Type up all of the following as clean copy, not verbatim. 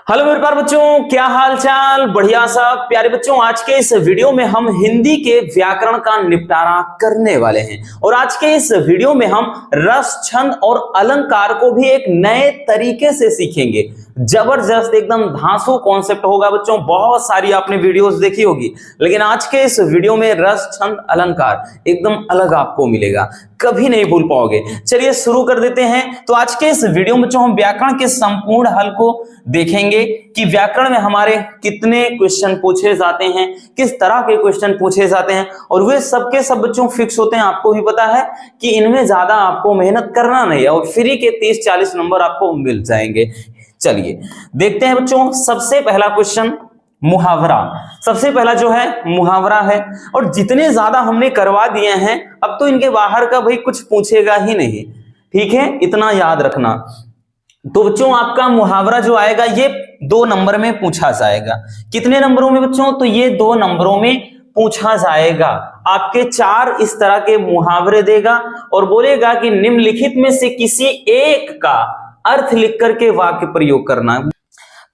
Hello मेरे प्यारे बच्चों, क्या हाल चाल। बढ़िया सब प्यारे बच्चों, आज के इस वीडियो में हम हिंदी के व्याकरण का निपटारा करने वाले हैं और आज के इस वीडियो में हम रस, छंद और अलंकार को भी एक नए तरीके से सीखेंगे। जबरदस्त एकदम धांसू कॉन्सेप्ट होगा बच्चों। बहुत सारी आपने वीडियोस देखी होगी, लेकिन आज के इस वीडियो में रस, छंद, अलंकार एकदम अलग आपको मिलेगा, कभी नहीं भूल पाओगे। चलिए शुरू कर देते हैं। तो आज के इस वीडियो में बच्चों हम व्याकरण के संपूर्ण हल को देखेंगे कि व्याकरण में हमारे कितने क्वेश्चन पूछे जाते हैं, किस तरह के क्वेश्चन पूछे जाते हैं और वे सबके सब बच्चों फिक्स होते हैं। आपको भी पता है कि इनमें ज्यादा आपको मेहनत करना नहीं है और फ्री के 30-40 नंबर आपको मिल जाएंगे। चलिए देखते हैं बच्चों। सबसे पहला क्वेश्चन मुहावरा। सबसे पहला जो है मुहावरा है और जितने ज्यादा हमने करवा दिए हैं अब तो इनके बाहर का भाई कुछ पूछेगा ही नहीं, ठीक है, इतना याद रखना। तो बच्चों आपका मुहावरा जो आएगा ये 2 नंबर में पूछा जाएगा। कितने नंबरों में बच्चों? तो ये 2 नंबरों में पूछा जाएगा। आपके 4 इस तरह के मुहावरे देगा और बोलेगा कि निम्नलिखित में से किसी एक का अर्थ लिख करके वाक्य प्रयोग करना।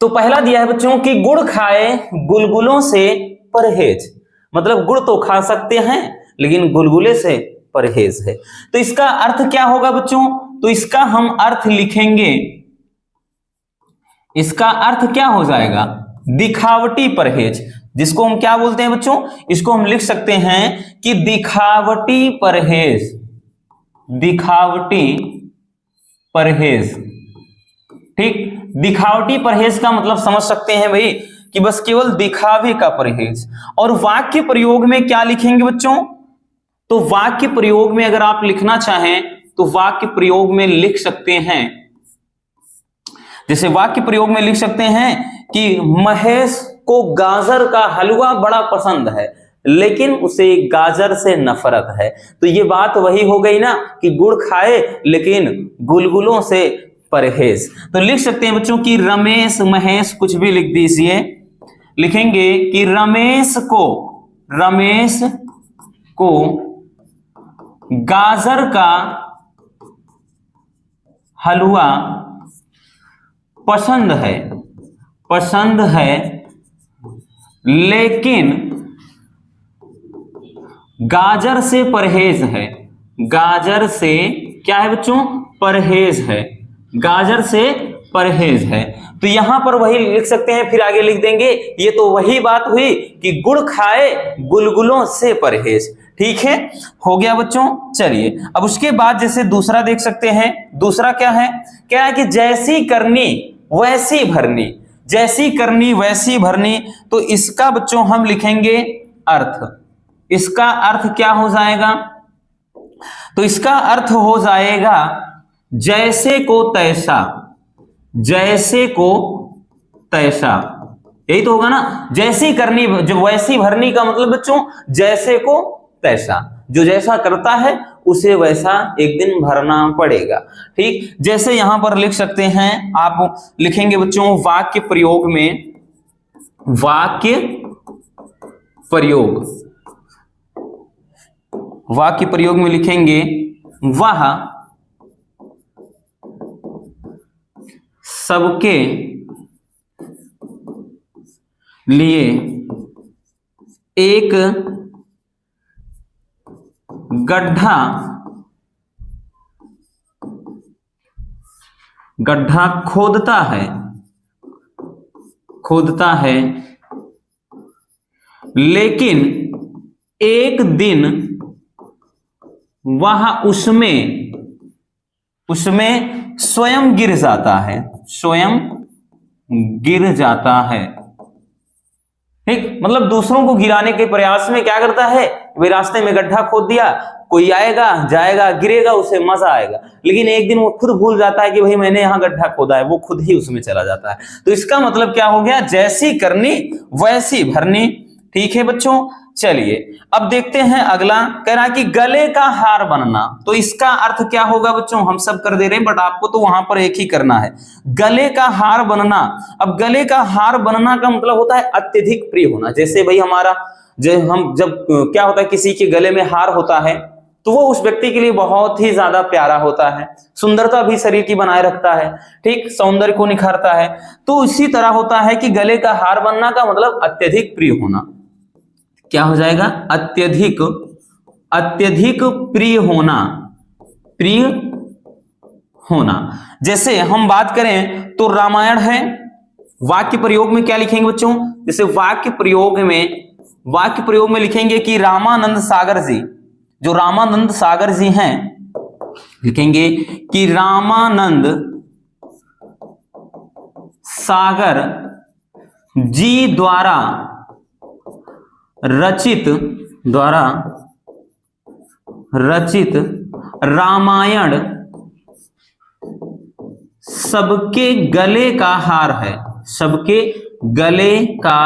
तो पहला दिया है बच्चों कि गुड़ खाए गुलगुलों से परहेज। मतलब गुड़ तो खा सकते हैं लेकिन गुलगुले से परहेज है। तो इसका अर्थ क्या होगा बच्चों? तो इसका हम अर्थ लिखेंगे, इसका अर्थ क्या हो जाएगा? दिखावटी परहेज। जिसको हम क्या बोलते हैं बच्चों? इसको हम लिख सकते हैं कि दिखावटी परहेज। दिखावटी परहेज, ठीक। दिखावटी परहेज का मतलब समझ सकते हैं भाई कि बस केवल दिखावे का परहेज। और वाक्य प्रयोग में क्या लिखेंगे बच्चों? तो वाक्य प्रयोग में अगर आप लिखना चाहें तो वाक्य प्रयोग में लिख सकते हैं, जैसे वाक्य प्रयोग में लिख सकते हैं कि महेश को गाजर का हलवा बड़ा पसंद है लेकिन उसे गाजर से नफरत है। तो ये बात वही हो गई ना कि गुड़ खाए लेकिन गुलगुलों से परहेज। तो लिख सकते हैं बच्चों कि रमेश, महेश कुछ भी लिख दीजिए। लिखेंगे कि रमेश को गाजर का हलवा पसंद है लेकिन गाजर से परहेज है। गाजर से क्या है बच्चों? परहेज है। गाजर से परहेज है। तो यहां पर वही लिख सकते हैं, फिर आगे लिख देंगे ये तो वही बात हुई कि गुड़ खाए गुलगुलों से परहेज। ठीक है, हो गया बच्चों। चलिए अब उसके बाद जैसे दूसरा देख सकते हैं। दूसरा क्या है? क्या है कि जैसी करनी वैसी भरनी। जैसी करनी वैसी भरनी। तो इसका बच्चों हम लिखेंगे अर्थ। इसका अर्थ क्या हो जाएगा? तो इसका अर्थ हो जाएगा जैसे को तैसा। जैसे को तैसा, यही तो होगा ना। जैसी करनी जो वैसी भरनी का मतलब बच्चों जैसे को तैसा। जो जैसा करता है उसे वैसा एक दिन भरना पड़ेगा, ठीक। जैसे यहां पर लिख सकते हैं, आप लिखेंगे बच्चों वाक्य प्रयोग में, वाक्य प्रयोग, वाक्य प्रयोग में लिखेंगे वह सबके लिए एक गड्ढा खोदता है लेकिन एक दिन वह उसमें स्वयं गिर जाता है। स्वयं गिर जाता है, ठीक। मतलब दूसरों को गिराने के प्रयास में क्या करता है? वे रास्ते में गड्ढा खोद दिया, कोई आएगा जाएगा गिरेगा, उसे मजा आएगा, लेकिन एक दिन वो खुद भूल जाता है कि भाई मैंने यहां गड्ढा खोदा है, वो खुद ही उसमें चला जाता है। तो इसका मतलब क्या हो गया? जैसी करनी वैसी भरनी, ठीक है बच्चों। चलिए अब देखते हैं अगला। कह रहा है कि गले का हार बनना। तो इसका अर्थ क्या होगा बच्चों? हम सब कर दे रहे हैं बट आपको तो वहां पर एक ही करना है। गले का हार बनना। अब गले का हार बनना का मतलब होता है अत्यधिक प्रिय होना। जैसे भाई हमारा जब क्या होता है, किसी के गले में हार होता है तो वो उस व्यक्ति के लिए बहुत ही ज्यादा प्यारा होता है। सुंदरता भी शरीर की बनाए रखता है, ठीक, सौंदर्य को निखारता है। तो इसी तरह होता है कि गले का हार बनना का मतलब अत्यधिक प्रिय होना। क्या हो जाएगा? अत्यधिक प्रिय होना, प्रिय होना। जैसे हम बात करें तो रामायण है, वाक्य प्रयोग में क्या लिखेंगे बच्चों? जैसे वाक्य प्रयोग में लिखेंगे कि रामानंद सागर जी, जो रामानंद सागर जी हैं, लिखेंगे कि रामानंद सागर जी द्वारा रचित रामायण सबके गले का हार है, सबके गले का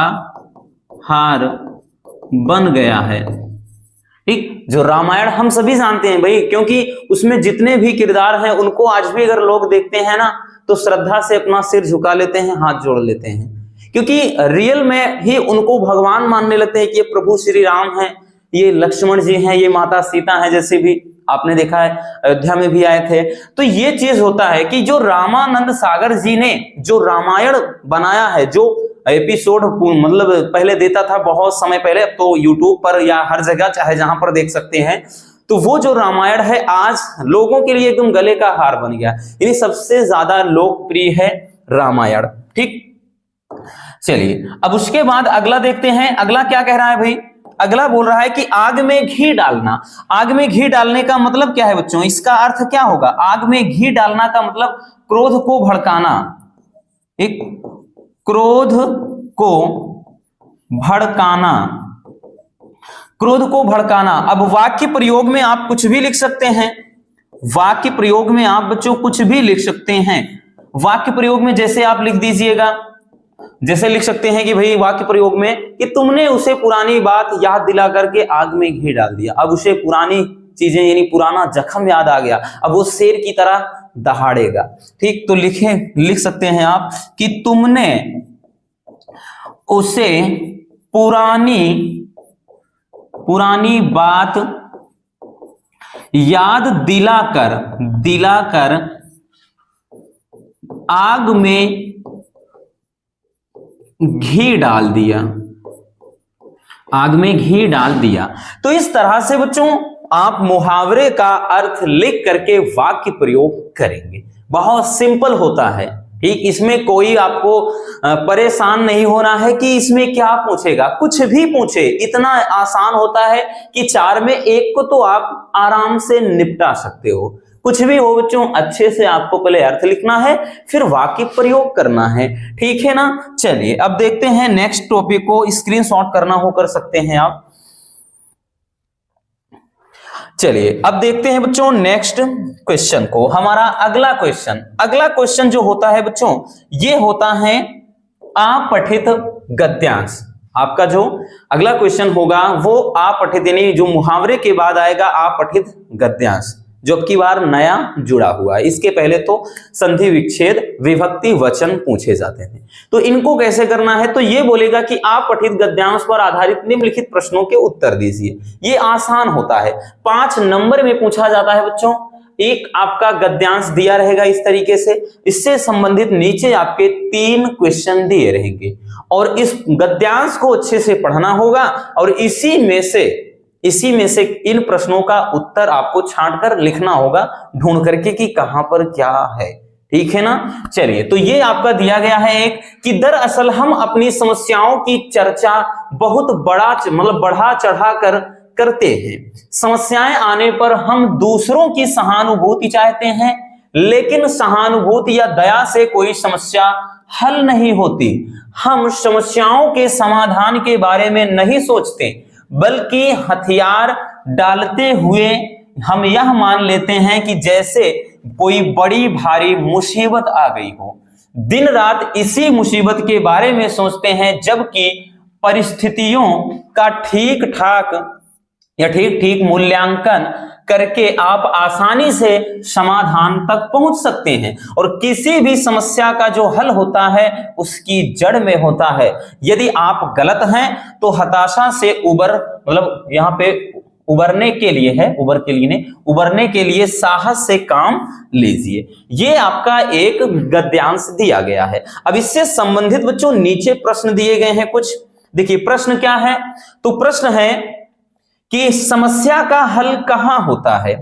हार बन गया है। ठीक, जो रामायण हम सभी जानते हैं भाई, क्योंकि उसमें जितने भी किरदार हैं उनको आज भी अगर लोग देखते हैं ना तो श्रद्धा से अपना सिर झुका लेते हैं, हाथ जोड़ लेते हैं, क्योंकि रियल में ही उनको भगवान मानने लगते हैं कि ये प्रभु श्री राम हैं, ये लक्ष्मण जी हैं, ये माता सीता हैं, जैसे भी आपने देखा है अयोध्या में भी आए थे। तो ये चीज होता है कि जो रामानंद सागर जी ने जो रामायण बनाया है, जो एपिसोड मतलब पहले देता था बहुत समय पहले, अब तो यूट्यूब पर या हर जगह चाहे जहां पर देख सकते हैं, तो वो जो रामायण है आज लोगों के लिए एकदम गले का हार बन गया, यानी सबसे ज्यादा लोकप्रिय है रामायण। ठीक, चलिए अब उसके बाद अगला देखते हैं। अगला क्या कह रहा है भाई? अगला बोल रहा है कि आग में घी डालना। आग में घी डालने का मतलब क्या है बच्चों? इसका अर्थ क्या होगा? आग में घी डालना का मतलब क्रोध को भड़काना, एक क्रोध को भड़काना, क्रोध को भड़काना। अब वाक्य प्रयोग में आप कुछ भी लिख सकते हैं, वाक्य प्रयोग में आप बच्चों कुछ भी लिख सकते हैं। वाक्य प्रयोग में जैसे आप लिख दीजिएगा, जैसे लिख सकते हैं कि भाई वाक्य प्रयोग में कि तुमने उसे पुरानी बात याद दिला करके आग में घी डाल दिया। अब उसे पुरानी चीजें यानी पुराना जख्म याद आ गया, अब वो शेर की तरह दहाड़ेगा। ठीक, तो लिख सकते हैं आप कि तुमने उसे पुरानी बात याद दिलाकर आग में घी डाल दिया, आग में घी डाल दिया। तो इस तरह से बच्चों आप मुहावरे का अर्थ लिख करके वाक्य प्रयोग करेंगे। बहुत सिंपल होता है। ठीक, इसमें कोई आपको परेशान नहीं होना है कि इसमें क्या पूछेगा, कुछ भी पूछे, इतना आसान होता है कि 4 में 1 को तो आप आराम से निपटा सकते हो। कुछ भी हो बच्चों, अच्छे से आपको पहले अर्थ लिखना है, फिर वाक्य प्रयोग करना है। ठीक है ना? चलिए अब देखते हैं नेक्स्ट टॉपिक को। स्क्रीनशॉट करना हो कर सकते हैं आप। चलिए अब देखते हैं बच्चों नेक्स्ट क्वेश्चन को। हमारा अगला क्वेश्चन जो होता है बच्चों, ये होता है अपठित गद्यांश। आपका जो अगला क्वेश्चन होगा वो अपठित, यानी जो मुहावरे के बाद आएगा अपठित गद्यांश, जो अब की बार नया जुड़ा हुआ है। इसके पहले तो संधि विच्छेद विभक्ति वचन पूछे जाते थे। तो इनको कैसे करना है? तो ये बोलेगा कि आप पठित गद्यांश पर आधारित निम्नलिखित प्रश्नों के उत्तर दीजिए। ये आसान होता है, 5 नंबर में पूछा जाता है बच्चों। एक आपका गद्यांश दिया रहेगा इस तरीके से, इससे संबंधित नीचे आपके 3 क्वेश्चन दिए रहेंगे और इस गद्यांश को अच्छे से पढ़ना होगा और इसी में से इन प्रश्नों का उत्तर आपको छांटकर लिखना होगा, ढूंढ करके कि कहां पर क्या है। ठीक है ना? चलिए, तो ये आपका दिया गया है एक कि दरअसल हम अपनी समस्याओं की चर्चा बहुत बढ़ा चढ़ा कर करते हैं। समस्याएं आने पर हम दूसरों की सहानुभूति चाहते हैं, लेकिन सहानुभूति या दया से कोई समस्या हल नहीं होती। हम समस्याओं के समाधान के बारे में नहीं सोचते, बल्कि हथियार डालते हुए हम यह मान लेते हैं कि जैसे कोई बड़ी भारी मुसीबत आ गई हो। दिन रात इसी मुसीबत के बारे में सोचते हैं, जबकि परिस्थितियों का ठीक मूल्यांकन करके आप आसानी से समाधान तक पहुंच सकते हैं और किसी भी समस्या का जो हल होता है उसकी जड़ में होता है। यदि आप गलत हैं तो हताशा से यहाँ पे उबरने के लिए है, उबरने के लिए साहस से काम लीजिए। ये आपका एक गद्यांश दिया गया है। अब इससे संबंधित बच्चों नीचे प्रश्न दिए गए हैं कुछ। देखिए प्रश्न क्या है, तो प्रश्न है कि समस्या का हल कहां होता है।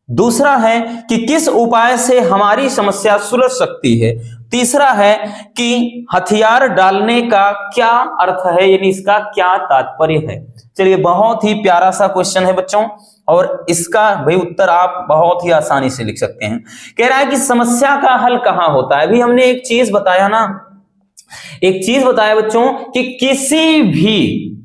दूसरा है कि किस उपाय से हमारी समस्या सुलझ सकती है। तीसरा है कि हथियार डालने का क्या अर्थ है, यानी इसका क्या तात्पर्य है। चलिए बहुत ही प्यारा सा क्वेश्चन है बच्चों, और इसका भाई उत्तर आप बहुत ही आसानी से लिख सकते हैं। कह रहा है कि समस्या का हल कहां होता है। अभी हमने एक चीज बताया ना, एक चीज बताया बच्चों कि किसी भी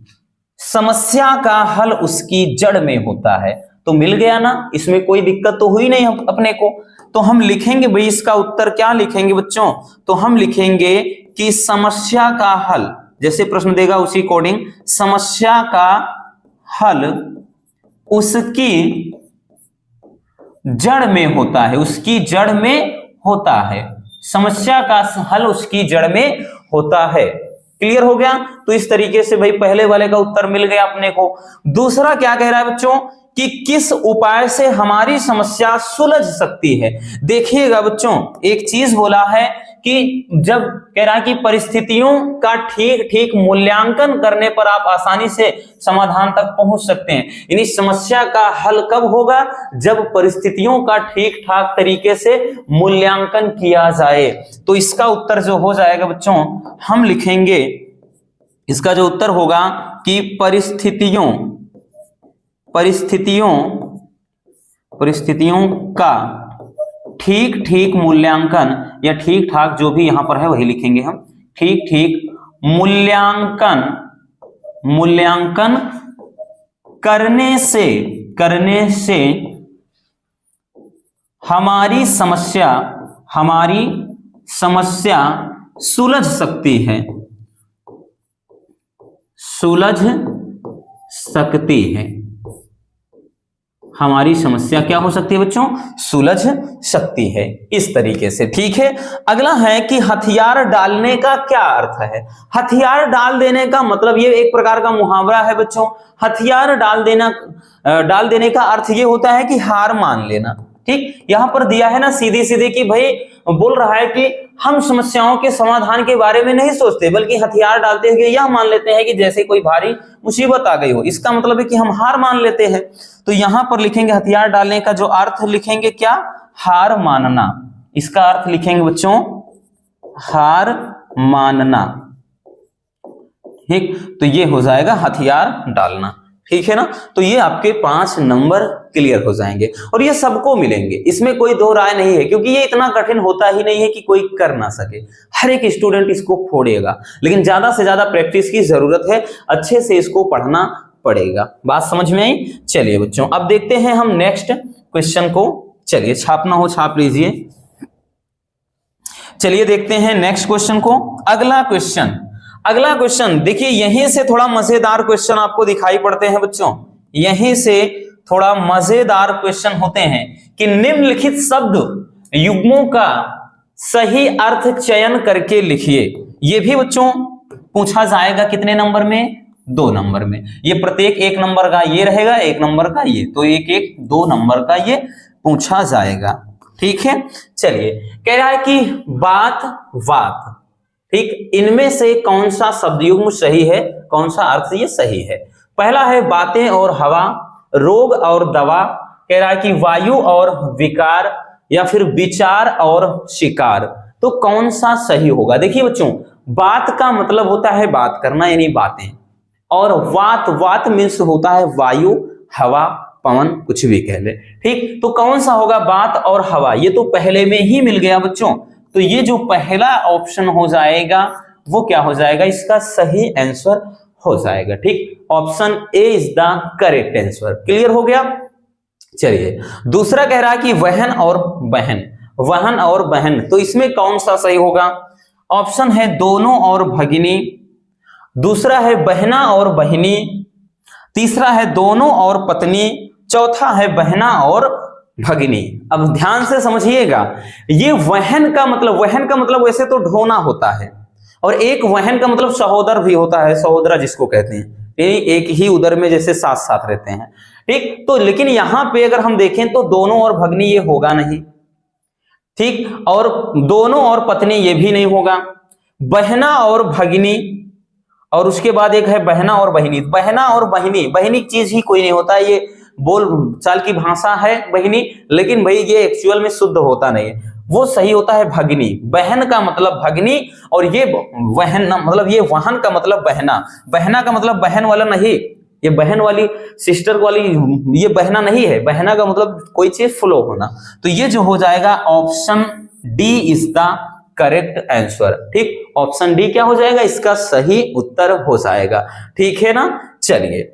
समस्या का हल उसकी जड़ में होता है। तो मिल गया ना, इसमें कोई दिक्कत तो हुई नहीं अपने को। तो हम लिखेंगे भाई इसका उत्तर क्या लिखेंगे बच्चों, तो हम लिखेंगे कि समस्या का हल, जैसे प्रश्न देगा उसी अकॉर्डिंग, समस्या का हल उसकी जड़ में होता है, उसकी जड़ में होता है। समस्या का हल उसकी जड़ में होता है। क्लियर हो गया। तो इस तरीके से भाई पहले वाले का उत्तर मिल गया अपने को। दूसरा क्या कह रहा है बच्चों कि किस उपाय से हमारी समस्या सुलझ सकती है। देखिएगा बच्चों एक चीज बोला है कि जब कह रहा है कि परिस्थितियों का ठीक ठीक मूल्यांकन करने पर आप आसानी से समाधान तक पहुंच सकते हैं। यानी समस्या का हल कब होगा, जब परिस्थितियों का ठीक ठाक तरीके से मूल्यांकन किया जाए। तो इसका उत्तर जो हो जाएगा बच्चों, हम लिखेंगे इसका जो उत्तर होगा कि परिस्थितियों का ठीक ठीक मूल्यांकन, या ठीक ठाक जो भी यहां पर है वही लिखेंगे हम, ठीक ठीक मूल्यांकन करने से हमारी समस्या सुलझ सकती है, हमारी समस्या क्या हो सकती है बच्चों, सुलझ सकती है। इस तरीके से ठीक है। अगला है कि हथियार डालने का क्या अर्थ है। हथियार डाल देने का मतलब ये एक प्रकार का मुहावरा है बच्चों। हथियार डाल देने का अर्थ ये होता है कि हार मान लेना। ठीक, यहां पर दिया है ना सीधी सीधी कि भाई बोल रहा है कि हम समस्याओं के समाधान के बारे में नहीं सोचते, बल्कि हथियार डालते हुए यह मान लेते हैं कि जैसे कोई भारी मुसीबत आ गई हो। इसका मतलब है कि हम हार मान लेते हैं। तो यहां पर लिखेंगे हथियार डालने का जो अर्थ लिखेंगे क्या, हार मानना। इसका अर्थ लिखेंगे बच्चों हार मानना। ठीक, तो ये हो जाएगा हथियार डालना। ठीक है ना। तो ये आपके 5 नंबर क्लियर हो जाएंगे और ये सबको मिलेंगे, इसमें कोई दो राय नहीं है, क्योंकि ये इतना कठिन होता ही नहीं है कि कोई कर ना सके। हर एक स्टूडेंट इसको फोड़ेगा, लेकिन ज्यादा से ज्यादा प्रैक्टिस की जरूरत है, अच्छे से इसको पढ़ना पड़ेगा। बात समझ में आई। चलिए बच्चों अब देखते हैं हम नेक्स्ट क्वेश्चन को। चलिए छापना हो छाप लीजिए। चलिए देखते हैं नेक्स्ट क्वेश्चन को। अगला क्वेश्चन देखिए, यहीं से थोड़ा मजेदार क्वेश्चन आपको दिखाई पड़ते हैं बच्चों। यहीं से थोड़ा मजेदार क्वेश्चन होते हैं कि निम्नलिखित शब्द युग्मों का सही अर्थ चयन करके लिखिए। ये भी बच्चों पूछा जाएगा कितने नंबर में, 2 नंबर में। ये प्रत्येक 1 नंबर का ये रहेगा, 1 नंबर का ये, तो 2 नंबर का ये पूछा जाएगा। ठीक है। चलिए कह रहा है कि बात, ठीक, इनमें से कौन सा शब्द युग्म सही है, कौन सा अर्थ ये सही है। पहला है बातें और हवा, रोग और दवा, कह रहा है कि वायु और विकार, या फिर विचार और शिकार। तो कौन सा सही होगा। देखिए बच्चों बात का मतलब होता है बात करना, यानी बातें, और वात मीन्स होता है वायु, हवा, पवन, कुछ भी कह ले। ठीक, तो कौन सा होगा, बात और हवा। ये तो पहले में ही मिल गया बच्चों, तो ये जो पहला ऑप्शन हो जाएगा वो क्या हो जाएगा, इसका सही आंसर हो जाएगा। ठीक, option A is the correct answer. Clear हो गया। चलिए दूसरा कह रहा है कि वहन और बहन, तो इसमें कौन सा सही होगा। ऑप्शन है दोनों और भगिनी, दूसरा है बहना और बहिनी, तीसरा है दोनों और पत्नी, चौथा है बहना और भगिनी। अब ध्यान से समझिएगा, ये वहन का मतलब वैसे तो ढोना होता है, और एक वहन का मतलब सहोदर भी होता है, सहोदरा जिसको कहते हैं, एक ही उदर में जैसे साथ साथ रहते हैं। ठीक। तो लेकिन यहां पे अगर हम देखें तो दोनों और भगनी ये होगा नहीं, ठीक, और दोनों और पत्नी ये भी नहीं होगा, बहना और भगिनी, और उसके बाद एक है बहना और बहिनी। बहना और बहिनी, बहिनी चीज ही कोई नहीं होता, ये बोल चाल की भाषा है बहिनी, लेकिन भाई ये एक्चुअल में शुद्ध होता नहीं है, वो सही होता है भगिनी। बहन का मतलब भगिनी, और ये वहन मतलब ये वाहन का मतलब बहना। बहना का मतलब बहन वाला नहीं, ये बहन वाली सिस्टर वाली ये बहना नहीं है, बहना का मतलब कोई चीज फ्लो होना। तो ये जो हो जाएगा option D is the correct answer, ठीक। ऑप्शन डी क्या हो जाएगा, इसका सही उत्तर हो जाएगा, ठीक है ना। चलिए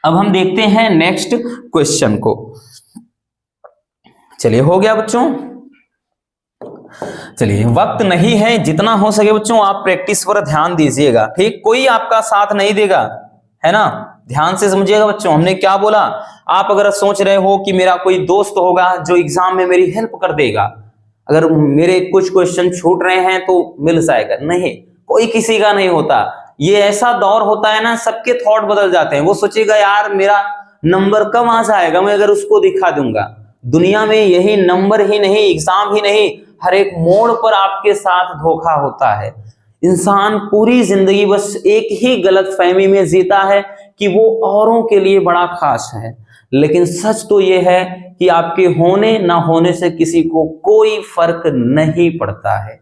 अब हम देखते हैं नेक्स्ट क्वेश्चन को। चलिए हो गया बच्चों, चलिए वक्त नहीं है, जितना हो सके बच्चों आप प्रैक्टिस पर ध्यान दीजिएगा, ठीक। कोई आपका साथ नहीं देगा, है ना, ध्यान से समझिएगा बच्चों। हमने क्या बोला, आप अगर सोच रहे हो कि मेरा कोई दोस्त होगा जो एग्जाम में मेरी हेल्प कर देगा, अगर मेरे कुछ क्वेश्चन छूट रहे हैं तो मिल जाएगा, नहीं, कोई किसी का नहीं होता। ये ऐसा दौर होता है ना, सबके थॉट बदल जाते हैं। वो सोचेगा यार मेरा नंबर कम आ जाएगा मैं अगर उसको दिखा दूंगा। दुनिया में यही नंबर ही नहीं, एग्जाम ही नहीं, हर एक मोड़ पर आपके साथ धोखा होता है। इंसान पूरी जिंदगी बस एक ही गलतफहमी में जीता है कि वो औरों के लिए बड़ा खास है, लेकिन सच तो ये है कि आपके होने ना होने से किसी को कोई फर्क नहीं पड़ता है।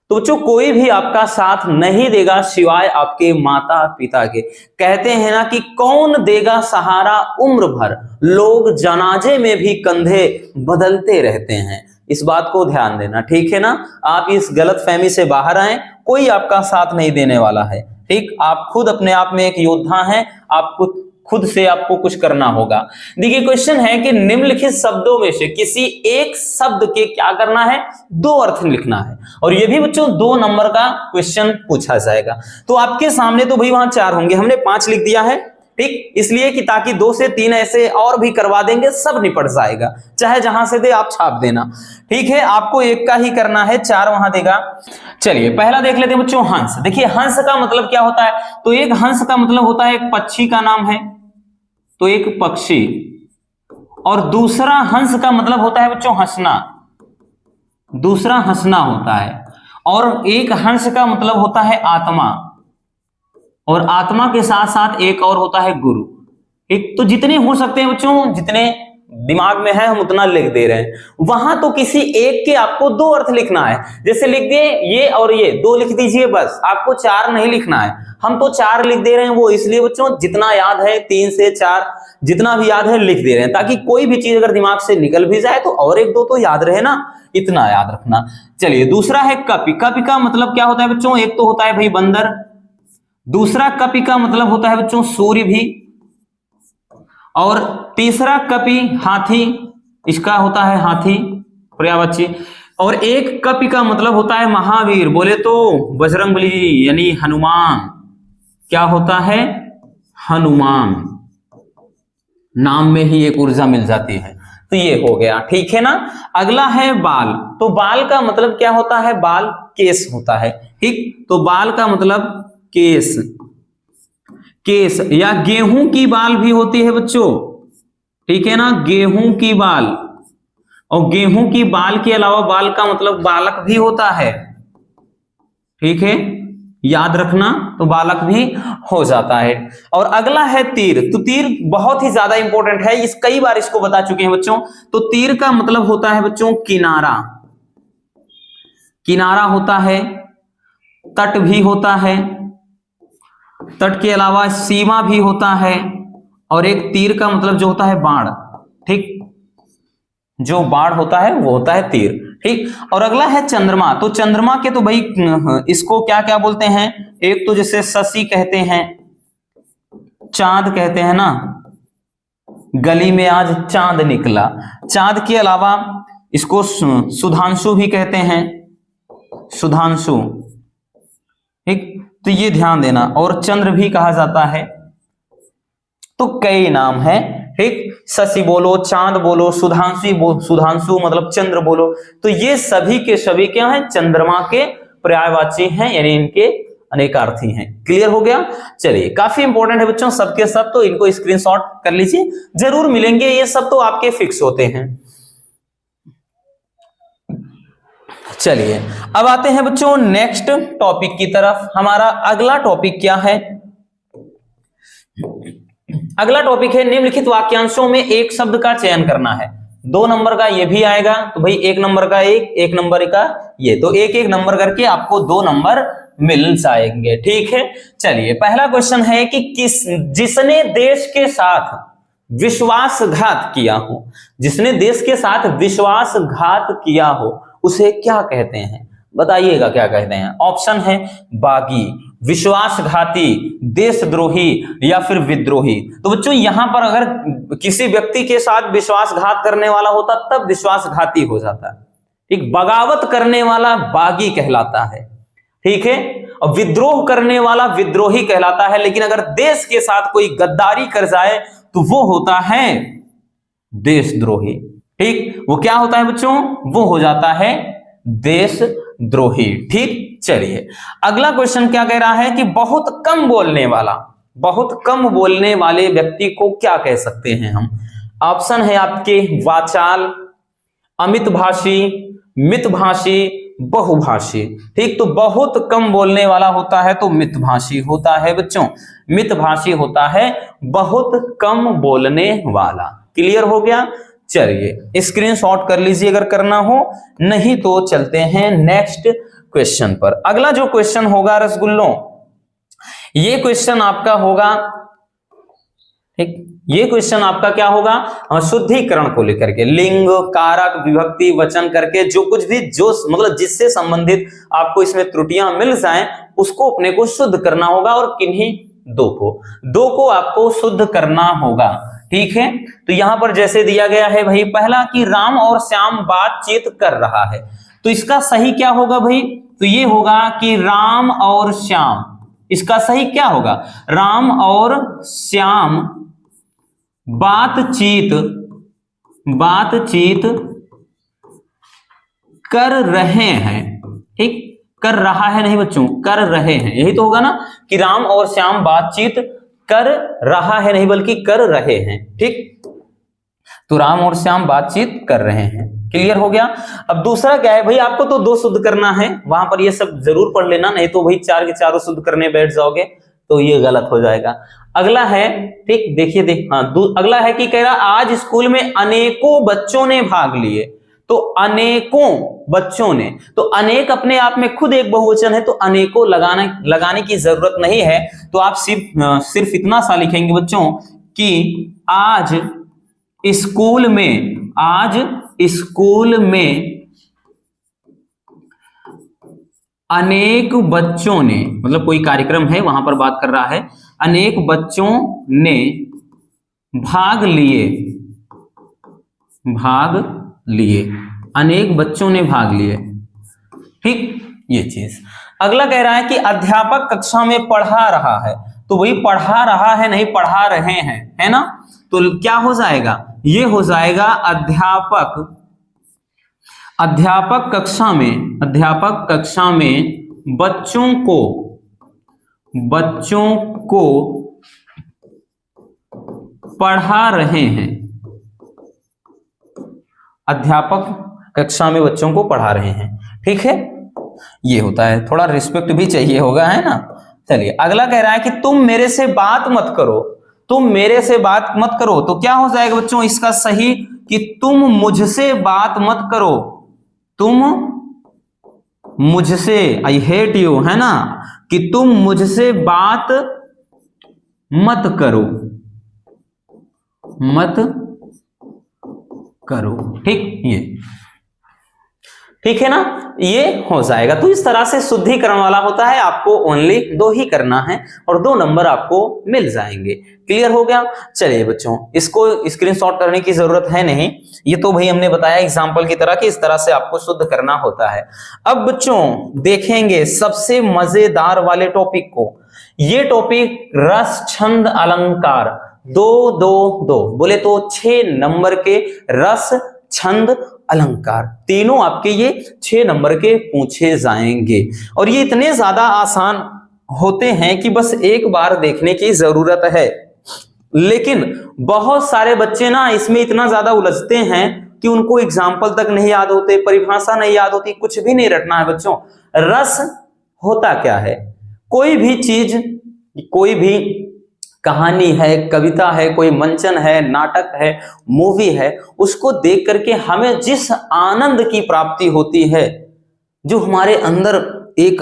तो बच्चों कोई भी आपका साथ नहीं देगा सिवाय आपके माता पिता के। कहते हैं ना कि कौन देगा सहारा उम्र भर, लोग जनाजे में भी कंधे बदलते रहते हैं। इस बात को ध्यान देना, ठीक है ना। आप इस गलतफहमी से बाहर आए, कोई आपका साथ नहीं देने वाला है, ठीक। आप खुद अपने आप में एक योद्धा हैं, आपको खुद से आपको कुछ करना होगा। देखिए क्वेश्चन है कि निम्नलिखित शब्दों में से किसी एक शब्द के क्या करना है, दो अर्थ लिखना है, और ये भी बच्चों 2 नंबर का क्वेश्चन पूछा जाएगा। तो आपके सामने तो भाई वहां 4 होंगे, हमने 5 लिख दिया है, ठीक, इसलिए कि ताकि 2 से 3 ऐसे और भी करवा देंगे, सब निपट जाएगा, चाहे जहां से दे आप छाप देना, ठीक है। आपको एक का ही करना है, 4 वहां देगा। चलिए पहला देख लेते हैं बच्चों, हंस। देखिए हंस का मतलब क्या होता है, तो एक हंस का मतलब होता है एक पक्षी का नाम है, तो एक पक्षी, और दूसरा हंस का मतलब होता है बच्चों हंसना, दूसरा हंसना होता है, और एक हंस का मतलब होता है आत्मा, और आत्मा के साथ साथ एक और होता है गुरु। एक तो जितने हो सकते हैं बच्चों, जितने दिमाग में है हम उतना लिख दे रहे हैं। वहां तो किसी एक के आपको 2 अर्थ लिखना है, जैसे लिख दिए ये और ये 2 लिख दीजिए बस, आपको 4 नहीं लिखना है। हम तो 4 लिख दे रहे हैं, वो इसलिए बच्चों जितना याद है 3 से 4 जितना भी याद है लिख दे रहे हैं, ताकि कोई भी चीज अगर दिमाग से निकल भी जाए तो और 1-2 तो याद रहे ना, इतना याद रखना। चलिए दूसरा है कपि। कपि का मतलब क्या होता है बच्चों, एक तो होता है भाई बंदर, दूसरा कपि का मतलब होता है बच्चों सूर्य भी, और तीसरा कपि हाथी, इसका होता है हाथी पर्यायवाची, और एक कपि का मतलब होता है महावीर, बोले तो बजरंगबली यानी हनुमान। क्या होता है, हनुमान, नाम में ही एक ऊर्जा मिल जाती है। तो ये हो गया, ठीक है ना। अगला है बाल। तो बाल का मतलब क्या होता है, बाल केस होता है, ठीक। तो बाल का मतलब केस, केस, या गेहूं की बाल भी होती है बच्चों, ठीक है ना, गेहूं की बाल। और गेहूं की बाल के अलावा बाल का मतलब बालक भी होता है, ठीक है, याद रखना, तो बालक भी हो जाता है। और अगला है तीर। तो तीर बहुत ही ज्यादा इंपॉर्टेंट है, इस कई बार इसको बता चुके हैं बच्चों। तो तीर का मतलब होता है बच्चों किनारा, किनारा होता है, तट भी होता है, तट के अलावा सीमा भी होता है, और एक तीर का मतलब जो होता है बाण, ठीक, जो बाण होता है वो होता है तीर, ठीक। और अगला है चंद्रमा। तो चंद्रमा के तो भाई इसको क्या क्या बोलते हैं, एक तो जैसे शशि कहते हैं, चांद कहते हैं ना, गली में आज चांद निकला। चांद के अलावा इसको सुधांशु भी कहते हैं, सुधांशु, ठीक। तो ये ध्यान देना, और चंद्र भी कहा जाता है। तो कई नाम है, ठीक, शशि बोलो, चांद बोलो, सुधांशु मतलब चंद्र बोलो। तो ये सभी के सभी क्या है, चंद्रमा के पर्यायवाची हैं, यानी इनके अनेकार्थी हैं। क्लियर हो गया। चलिए, काफी इंपॉर्टेंट है बच्चों सबके सब, तो इनको स्क्रीनशॉट कर लीजिए, जरूर मिलेंगे ये सब, तो आपके फिक्स होते हैं। चलिए, अब आते हैं बच्चों नेक्स्ट टॉपिक की तरफ। हमारा अगला टॉपिक क्या है? अगला टॉपिक है निम्नलिखित वाक्यांशों में एक शब्द का चयन करना है। 2 नंबर का ये भी आएगा, तो भाई 1 नंबर का एक नंबर का ये, तो एक एक नंबर करके आपको 2 नंबर मिल जाएंगे। ठीक है। चलिए, पहला क्वेश्चन है कि जिसने देश के साथ विश्वासघात किया हो, जिसने देश के साथ विश्वासघात किया हो, उसे क्या कहते हैं? बताइएगा क्या कहते हैं। ऑप्शन है बागी, विश्वासघाती, देशद्रोही या फिर विद्रोही। तो बच्चों यहां पर अगर किसी व्यक्ति के साथ विश्वासघात करने वाला होता तब विश्वासघाती हो जाता। ठीक, बगावत करने वाला बागी कहलाता है। ठीक है, और विद्रोह करने वाला विद्रोही कहलाता है। लेकिन अगर देश के साथ कोई गद्दारी कर जाए तो वो होता है देशद्रोही। ठीक, वो क्या होता है बच्चों? वो हो जाता है देशद्रोही। ठीक, चलिए अगला क्वेश्चन क्या कह रहा है कि बहुत कम बोलने वाला, बहुत कम बोलने वाले व्यक्ति को क्या कह सकते हैं हम? ऑप्शन है आपके वाचाल, अमितभाषी, मितभाषी, बहुभाषी। ठीक, तो बहुत कम बोलने वाला होता है तो मितभाषी होता है बच्चों, मितभाषी होता है बहुत कम बोलने वाला। क्लियर हो गया। चलिए स्क्रीनशॉट कर लीजिए अगर करना हो, नहीं तो चलते हैं नेक्स्ट क्वेश्चन पर। अगला जो क्वेश्चन होगा रसगुल्लों, ये क्वेश्चन आपका होगा, ठीक, ये क्वेश्चन आपका क्या होगा? शुद्धिकरण को लेकर के, लिंग, कारक, विभक्ति, वचन करके जो कुछ भी, जो मतलब जिससे संबंधित आपको इसमें त्रुटियां मिल जाएं उसको अपने को शुद्ध करना होगा, और किन्हीं दो को आपको शुद्ध करना होगा। ठीक है, तो यहां पर जैसे दिया गया है भाई, पहला कि राम और श्याम बातचीत कर रहा है, तो इसका सही क्या होगा भाई? तो ये होगा कि राम और श्याम, इसका सही क्या होगा? राम और श्याम बातचीत कर रहे हैं। ठीक, कर रहा है नहीं बच्चों, कर रहे हैं, यही तो होगा ना कि राम और श्याम बातचीत कर रहा है, नहीं बल्कि कर रहे हैं। ठीक, तो राम और श्याम बातचीत कर रहे हैं। क्लियर हो गया। अब दूसरा क्या है भाई, आपको तो 2 शुद्ध करना है, वहां पर ये सब जरूर पढ़ लेना, नहीं तो भाई 4 के 4 शुद्ध करने बैठ जाओगे तो ये गलत हो जाएगा। अगला है, ठीक, देखिए अगला है कि कह रहा आज स्कूल में अनेकों बच्चों ने भाग लिए, तो अनेकों बच्चों ने, तो अनेक अपने आप में खुद एक बहुवचन है, तो अनेकों लगाने की जरूरत नहीं है। तो आप सिर्फ इतना सा लिखेंगे बच्चों कि आज स्कूल में अनेक बच्चों ने, मतलब कोई कार्यक्रम है वहां पर बात कर रहा है, अनेक बच्चों ने भाग लिए, अनेक बच्चों ने भाग लिए। ठीक, ये चीज। अगला कह रहा है कि अध्यापक कक्षा में पढ़ा रहा है, तो वही पढ़ा रहा है नहीं पढ़ा रहे हैं, है ना, तो क्या हो जाएगा? ये हो जाएगा अध्यापक कक्षा में बच्चों को पढ़ा रहे हैं, अध्यापक कक्षा में बच्चों को पढ़ा रहे हैं। ठीक है, ये होता है, थोड़ा रिस्पेक्ट भी चाहिए होगा, है ना। चलिए अगला कह रहा है कि तुम मेरे से बात मत करो, तो क्या हो जाएगा बच्चों इसका सही? कि तुम मुझसे बात मत करो, तुम मुझसे, आई हेट यू, है ना, कि तुम मुझसे बात मत करो। ठीक, ये ठीक है ना, ये हो जाएगा। तो इस तरह से शुद्धिकरण वाला होता है, आपको ओनली 2 ही करना है और 2 नंबर आपको मिल जाएंगे। क्लियर हो गया। चलिए बच्चों, इसको स्क्रीनशॉट करने की जरूरत है नहीं, ये तो भाई हमने बताया एग्जाम्पल की तरह कि इस तरह से आपको शुद्ध करना होता है। अब बच्चों देखेंगे सबसे मजेदार वाले टॉपिक को, ये टॉपिक रस छंद अलंकार, 2 बोले तो 6 नंबर के रस छंद अलंकार, तीनों आपके ये 6 नंबर के पूछे जाएंगे। और ये इतने ज्यादा आसान होते हैं कि बस एक बार देखने की जरूरत है, लेकिन बहुत सारे बच्चे ना इसमें इतना ज्यादा उलझते हैं कि उनको एग्जाम्पल तक नहीं याद होते, परिभाषा नहीं याद होती, कुछ भी नहीं रटना है बच्चों। रस होता क्या है? कोई भी चीज, कोई भी कहानी है, कविता है, कोई मंचन है, नाटक है, मूवी है, उसको देख करके हमें जिस आनंद की प्राप्ति होती है, जो हमारे अंदर एक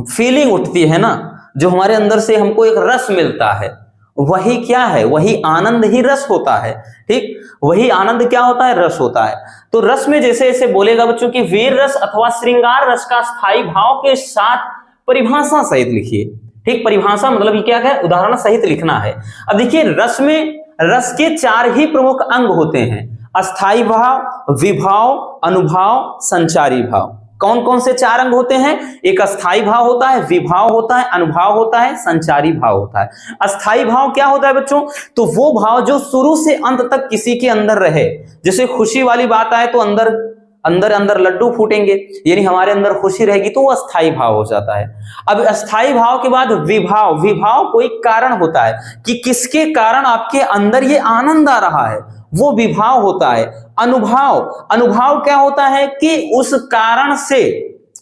फीलिंग उठती है ना, जो हमारे अंदर से हमको एक रस मिलता है, वही क्या है? वही आनंद ही रस होता है। ठीक, वही आनंद क्या होता है? रस होता है। तो रस में जैसे ऐसे बोलेगा बच्चों की वीर रस अथवा श्रृंगार रस का स्थायी भाव के साथ परिभाषा सहित लिखिए। ठीक, परिभाषा मतलब ये क्या है? उदाहरण सहित लिखना है। अब देखिए, रस में रस के 4 ही प्रमुख अंग होते हैं: अस्थाई भाव, विभाव, अनुभाव, संचारी भाव। कौन कौन से 4 अंग होते हैं? एक अस्थाई भाव होता है, विभाव होता है, अनुभाव होता है, संचारी भाव होता है। अस्थाई भाव क्या होता है बच्चों? तो वो भाव जो शुरू से अंत तक किसी के अंदर रहे। जैसे खुशी वाली बात आए तो अंदर अंदर अंदर लड्डू फूटेंगे, यानी हमारे अंदर खुशी रहेगी, तो वो अस्थाई भाव हो जाता है। अब अस्थाई भाव के बाद विभाव। विभाव कोई कारण होता है कि किसके कारण आपके अंदर ये आनंद आ रहा है, वो विभाव होता है। अनुभाव, अनुभाव क्या होता है कि उस कारण से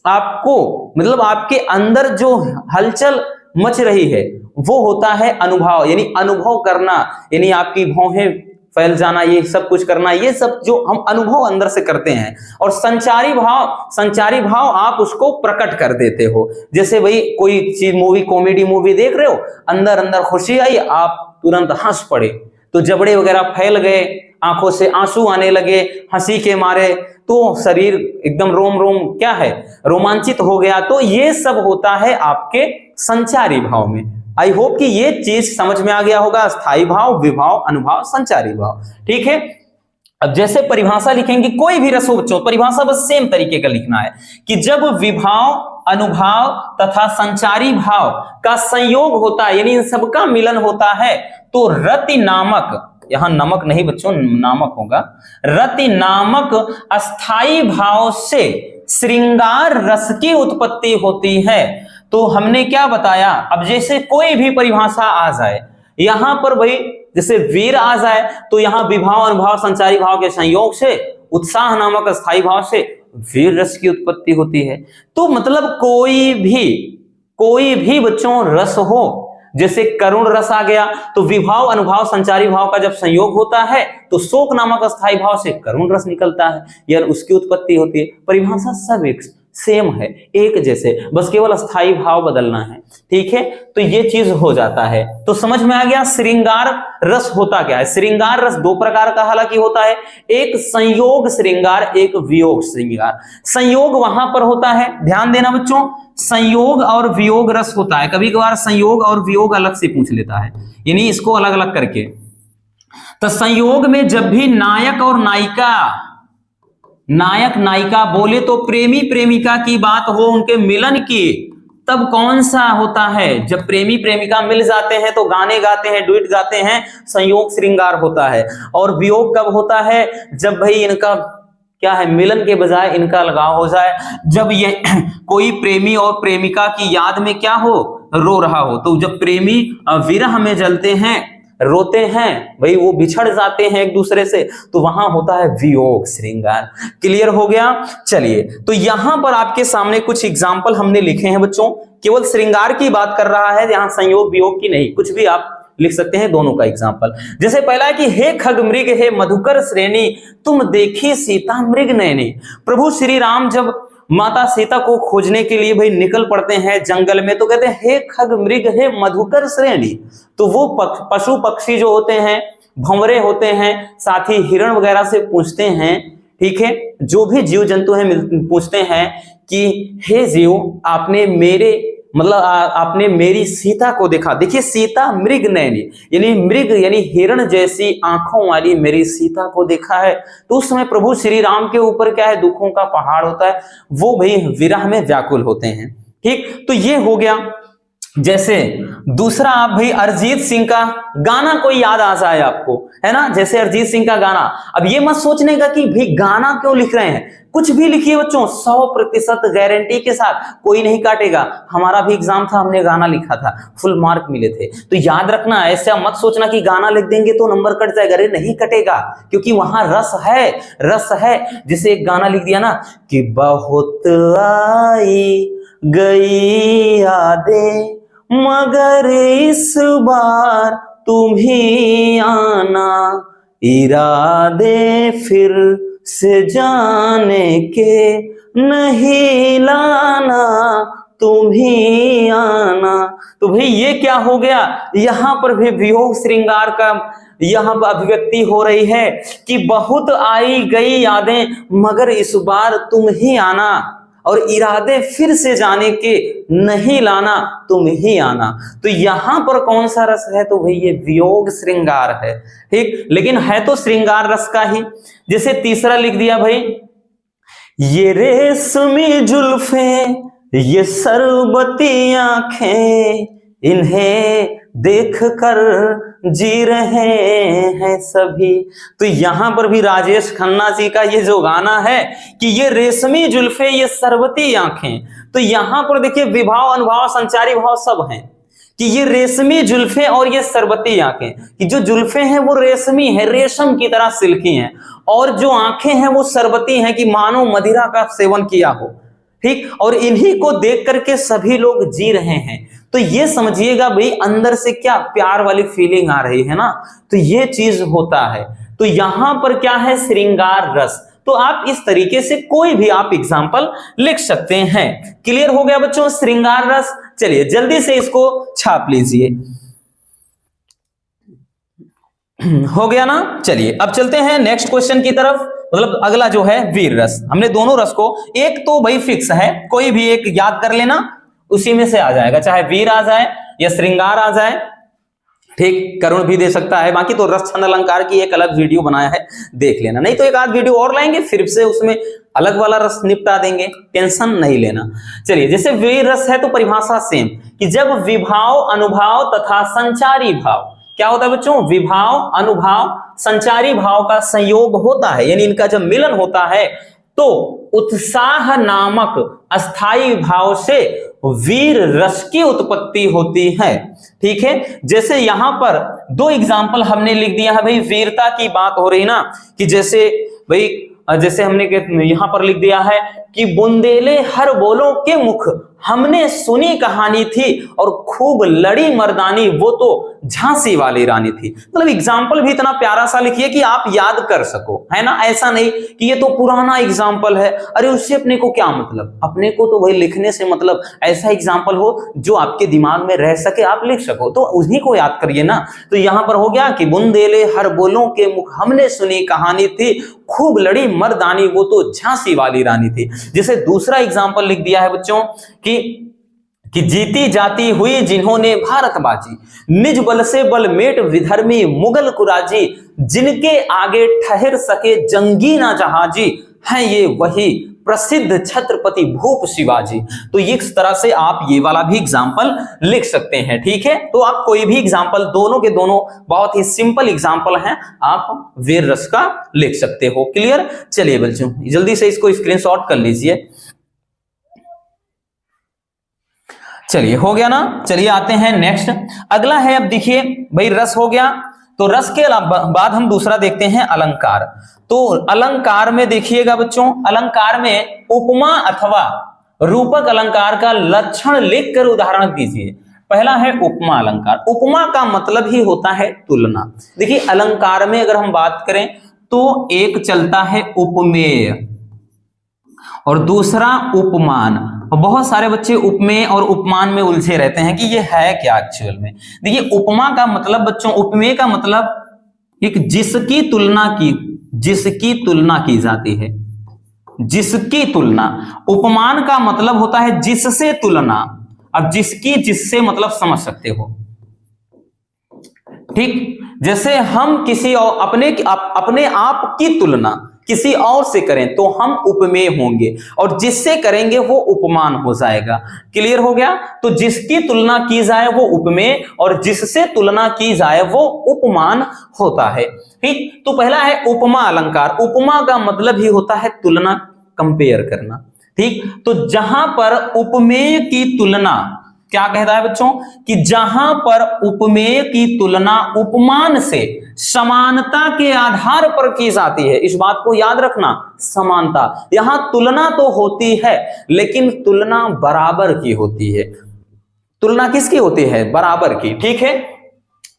आपको, मतलब आपके अंदर जो हलचल मच रही है, वो होता है अनुभाव, यानी अनुभव करना, यानी आपकी भौहें फैल जाना, ये सब कुछ करना, ये सब जो हम अनुभव अंदर से करते हैं। और संचारी भाव, संचारी भाव आप उसको प्रकट कर देते हो। जैसे भाई कोई चीज, मूवी, कॉमेडी मूवी देख रहे हो, अंदर अंदर खुशी आई, आप तुरंत हंस पड़े, तो जबड़े वगैरह फैल गए, आंखों से आंसू आने लगे हंसी के मारे, तो शरीर एकदम रोम रोम क्या है, रोमांचित हो गया। तो ये सब होता है आपके संचारी भाव में। आई होप कि ये चीज समझ में आ गया होगा। स्थायी भाव, विभाव, अनुभाव, संचारी भाव। ठीक है, अब जैसे परिभाषा लिखेंगे, कोई भी रस हो बच्चों, परिभाषा बस सेम तरीके का लिखना है कि जब विभाव, अनुभाव तथा संचारी भाव का संयोग होता है, यानी इन सबका मिलन होता है, तो रति नामक, यहां नमक नहीं बच्चों, नामक होगा, रति नामक अस्थाई भाव से श्रृंगार रस की उत्पत्ति होती है। तो हमने क्या बताया? अब जैसे कोई भी परिभाषा आ जाए, यहां पर भाई जैसे वीर आ जाए, तो यहां विभाव, अनुभाव, संचारी भाव के संयोग से, उत्साह नामक अस्थाई भाव से वीर रस की उत्पत्ति होती है। तो मतलब कोई भी बच्चों रस हो, जैसे करुण रस आ गया, तो विभाव, अनुभाव, संचारी भाव का जब संयोग होता है, तो शोक नामक अस्थाई भाव से करुण रस निकलता है, यार उसकी उत्पत्ति होती है। परिभाषा सब एक सेम है, एक जैसे, बस केवल अस्थाई भाव बदलना है। ठीक है, तो ये चीज हो जाता है। तो समझ में आ गया श्रृंगार रस होता क्या है। श्रृंगार रस 2 प्रकार का हालांकि होता है, एक संयोग श्रृंगार, एक वियोग श्रृंगार। संयोग वहां पर होता है, ध्यान देना बच्चों, संयोग और वियोग रस होता है। कभी कभार संयोग और वियोग अलग से पूछ लेता है, यानी इसको अलग अलग करके। तो संयोग में जब भी नायक और नायिका, नायक नायिका बोले तो प्रेमी प्रेमिका की बात हो, उनके मिलन की, तब कौन सा होता है? जब प्रेमी प्रेमिका मिल जाते हैं तो गाने गाते हैं, डुएट गाते हैं, संयोग श्रृंगार होता है। और वियोग कब होता है? जब भाई इनका क्या है, मिलन के बजाय इनका लगाव हो जाए, जब ये कोई प्रेमी और प्रेमिका की याद में क्या हो, रो रहा हो। तो जब प्रेमी विरह में जलते हैं, रोते हैं, भाई वो बिछड़ जाते हैं एक दूसरे से, तो वहां होता है वियोग श्रृंगार। क्लियर हो गया? चलिए, तो यहां पर आपके सामने कुछ एग्जाम्पल हमने लिखे हैं बच्चों, केवल श्रृंगार की बात कर रहा है, यहां संयोग वियोग की नहीं, कुछ भी आप लिख सकते हैं, दोनों का एग्जाम्पल। जैसे पहला है कि हे खग मृग, हे मधुकर श्रेणी, तुम देखी सीता मृग नैनी। प्रभु श्री राम जब माता सीता को खोजने के लिए भाई निकल पड़ते हैं जंगल में, तो कहते हैं हे खग मृग, हे मधुकर श्रेणी। तो वो पशु पक्षी जो होते हैं, भंवरे होते हैं, साथ ही हिरण वगैरह से पूछते हैं, ठीक है, जो भी जीव जंतु हैं पूछते हैं कि हे जीव, आपने मेरे मतलब आपने मेरी सीता को देखा। देखिए, सीता मृग नैनी, यानी मृग यानी हिरण जैसी आंखों वाली मेरी सीता को देखा है। तो उस समय प्रभु श्री राम के ऊपर क्या है, दुखों का पहाड़ होता है, वो भाई विरह में व्याकुल होते हैं। ठीक, तो ये हो गया। जैसे दूसरा आप भाई अरिजीत सिंह का गाना कोई याद आ जाए आपको, है ना, जैसे अरिजीत सिंह का गाना। अब ये मत सोचने का कि भाई गाना क्यों लिख रहे हैं, कुछ भी लिखिए बच्चों, 100% गारंटी के साथ, कोई नहीं काटेगा। हमारा भी एग्जाम था, हमने गाना लिखा था, फुल मार्क मिले थे। तो याद रखना, ऐसा मत सोचना कि गाना लिख देंगे तो नंबर कट जाएगा, अरे नहीं कटेगा, क्योंकि वहां रस है, रस है। जैसे एक गाना लिख दिया ना कि बहुत आई गई यादें मगर इस बार तुम ही आना, इरादे फिर से जाने के नहीं लाना, तुम ही आना। तो भाई ये क्या हो गया, यहां पर भी वियोग श्रृंगार का यहां पर अभिव्यक्ति हो रही है कि बहुत आई गई यादें मगर इस बार तुम ही आना, और इरादे फिर से जाने के नहीं लाना, तुम ही आना। तो यहां पर कौन सा रस है, तो भाई ये वियोग श्रृंगार है, ठीक, लेकिन है तो श्रृंगार रस का ही। जैसे तीसरा लिख दिया भाई, ये रेशमी जुल्फे ये सरबती आंखें इन्हें देख कर जी रहे हैं सभी। तो यहां पर भी राजेश खन्ना जी का ये जो गाना है कि ये रेशमी जुल्फे ये सरबती आंखें, तो यहां पर देखिए विभाव, अनुभाव, संचारी भाव सब हैं कि ये रेशमी जुल्फे और ये सरबती आंखें, कि जो जुल्फे हैं वो रेशमी है, रेशम की तरह सिल्की हैं, और जो आंखें हैं वो सरबती हैं कि मानो मदिरा का सेवन किया हो, ठीक, और इन्हीं को देख करके सभी लोग जी रहे हैं। तो ये समझिएगा भाई अंदर से क्या प्यार वाली फीलिंग आ रही है ना, तो ये चीज होता है। तो यहां पर क्या है, श्रृंगार रस। तो आप इस तरीके से कोई भी आप एग्जाम्पल लिख सकते हैं। क्लियर हो गया बच्चों श्रृंगार रस? चलिए जल्दी से इसको छाप लीजिए। हो गया ना? चलिए अब चलते हैं नेक्स्ट क्वेश्चन की तरफ, मतलब अगला जो है वीर रस। हमने दोनों रस को, एक तो भाई फिक्स है, कोई भी एक याद कर लेना, उसी में से आ जाएगा, चाहे वीर आ जाए या श्रृंगार आ जाए, ठीक, करुण भी दे सकता है। बाकी तो रस छंद अलंकार की एक अलग वीडियो बनाया है, देख लेना, नहीं तो एक आध वीडियो और लाएंगे फिर से उसमें अलग वाला रस निपटा देंगे, टेंशन नहीं लेना। चलिए जैसे वीर रस है तो परिभाषा सेम, कि जब विभाव, अनुभाव तथा संचारी भाव, क्या होता है बच्चों, विभाव, अनुभाव, संचारी भाव का संयोग होता है, यानी इनका जब मिलन होता है तो उत्साह नामक अस्थाई भाव से वीर रस की उत्पत्ति होती है। ठीक है, जैसे यहां पर दो एग्जाम्पल हमने लिख दिया है भाई, वीरता की बात हो रही ना, कि जैसे भाई जैसे हमने यहां पर लिख दिया है कि बुंदेले हर बोलों के मुख हमने सुनी कहानी थी, और खूब लड़ी मर्दानी वो तो झांसी वाली रानी थी। मतलब एग्जाम्पल भी इतना प्यारा सा लिखिए कि आप याद कर सको, है ना, ऐसा नहीं कि ये तो पुराना एग्जाम्पल है, अरे उससे अपने को क्या मतलब, अपने को तो वही लिखने से मतलब ऐसा एग्जाम्पल हो जो आपके दिमाग में रह सके, आप लिख सको, तो उन्हीं को याद करिए ना। तो यहां पर हो गया कि बुंदेले हर बोलों के मुख हमने सुनी कहानी थी, खूब लड़ी मर्दानी वो तो झांसी वाली रानी थी। जैसे दूसरा एग्जाम्पल लिख दिया है बच्चों कि जीती जाती हुई जिन्होंने भारत बाजी, निज बल से बलमेट विधर्मी मुगल कुराजी, जिनके आगे ठहर सके जंगी ना जहाजी, हैं ये वही प्रसिद्ध छत्रपति भूप शिवाजी। तो इस तरह से आप ये वाला भी एग्जाम्पल लिख सकते हैं। ठीक है, तो आप कोई भी एग्जाम्पल, दोनों के दोनों बहुत ही सिंपल एग्जाम्पल हैं, आप वीर रस का लिख सकते हो। क्लियर? चलिए बच्चों जल्दी से इसको स्क्रीनशॉट कर लीजिए। चलिए हो गया ना? चलिए आते हैं नेक्स्ट, अगला है, अब देखिए भाई रस हो गया, तो रस के बाद हम दूसरा देखते हैं अलंकार। तो अलंकार में देखिएगा बच्चों, अलंकार में उपमा अथवा रूपक अलंकार का लक्षण लिखकर उदाहरण दीजिए। पहला है उपमा अलंकार। उपमा का मतलब ही होता है तुलना। देखिए अलंकार में अगर हम बात करें तो एक चलता है उपमेय और दूसरा उपमान। बहुत सारे बच्चे उपमेय और उपमान में उलझे रहते हैं कि ये है क्या एक्चुअल में। देखिए उपमा का मतलब बच्चों, उपमेय का मतलब एक जिसकी तुलना की जाती है, जिसकी तुलना। उपमान का मतलब होता है जिससे तुलना। अब जिसकी, जिससे मतलब समझ सकते हो, ठीक। जैसे हम किसी और अपने आप की तुलना किसी और से करें तो हम उपमेय होंगे, और जिससे करेंगे वो उपमान हो जाएगा। क्लियर हो गया? तो जिसकी तुलना की जाए वो उपमेय, और जिससे तुलना की जाए वो उपमान होता है। ठीक, तो पहला है उपमा अलंकार। उपमा का मतलब ही होता है तुलना, कंपेयर करना। ठीक, तो जहां पर उपमेय की तुलना, क्या कहता है बच्चों, कि जहां पर उपमेय की तुलना उपमान से समानता के आधार पर की जाती है, इस बात को याद रखना, समानता। यहां तुलना तो होती है लेकिन तुलना बराबर की होती है। तुलना किसकी होती है? बराबर की। ठीक है,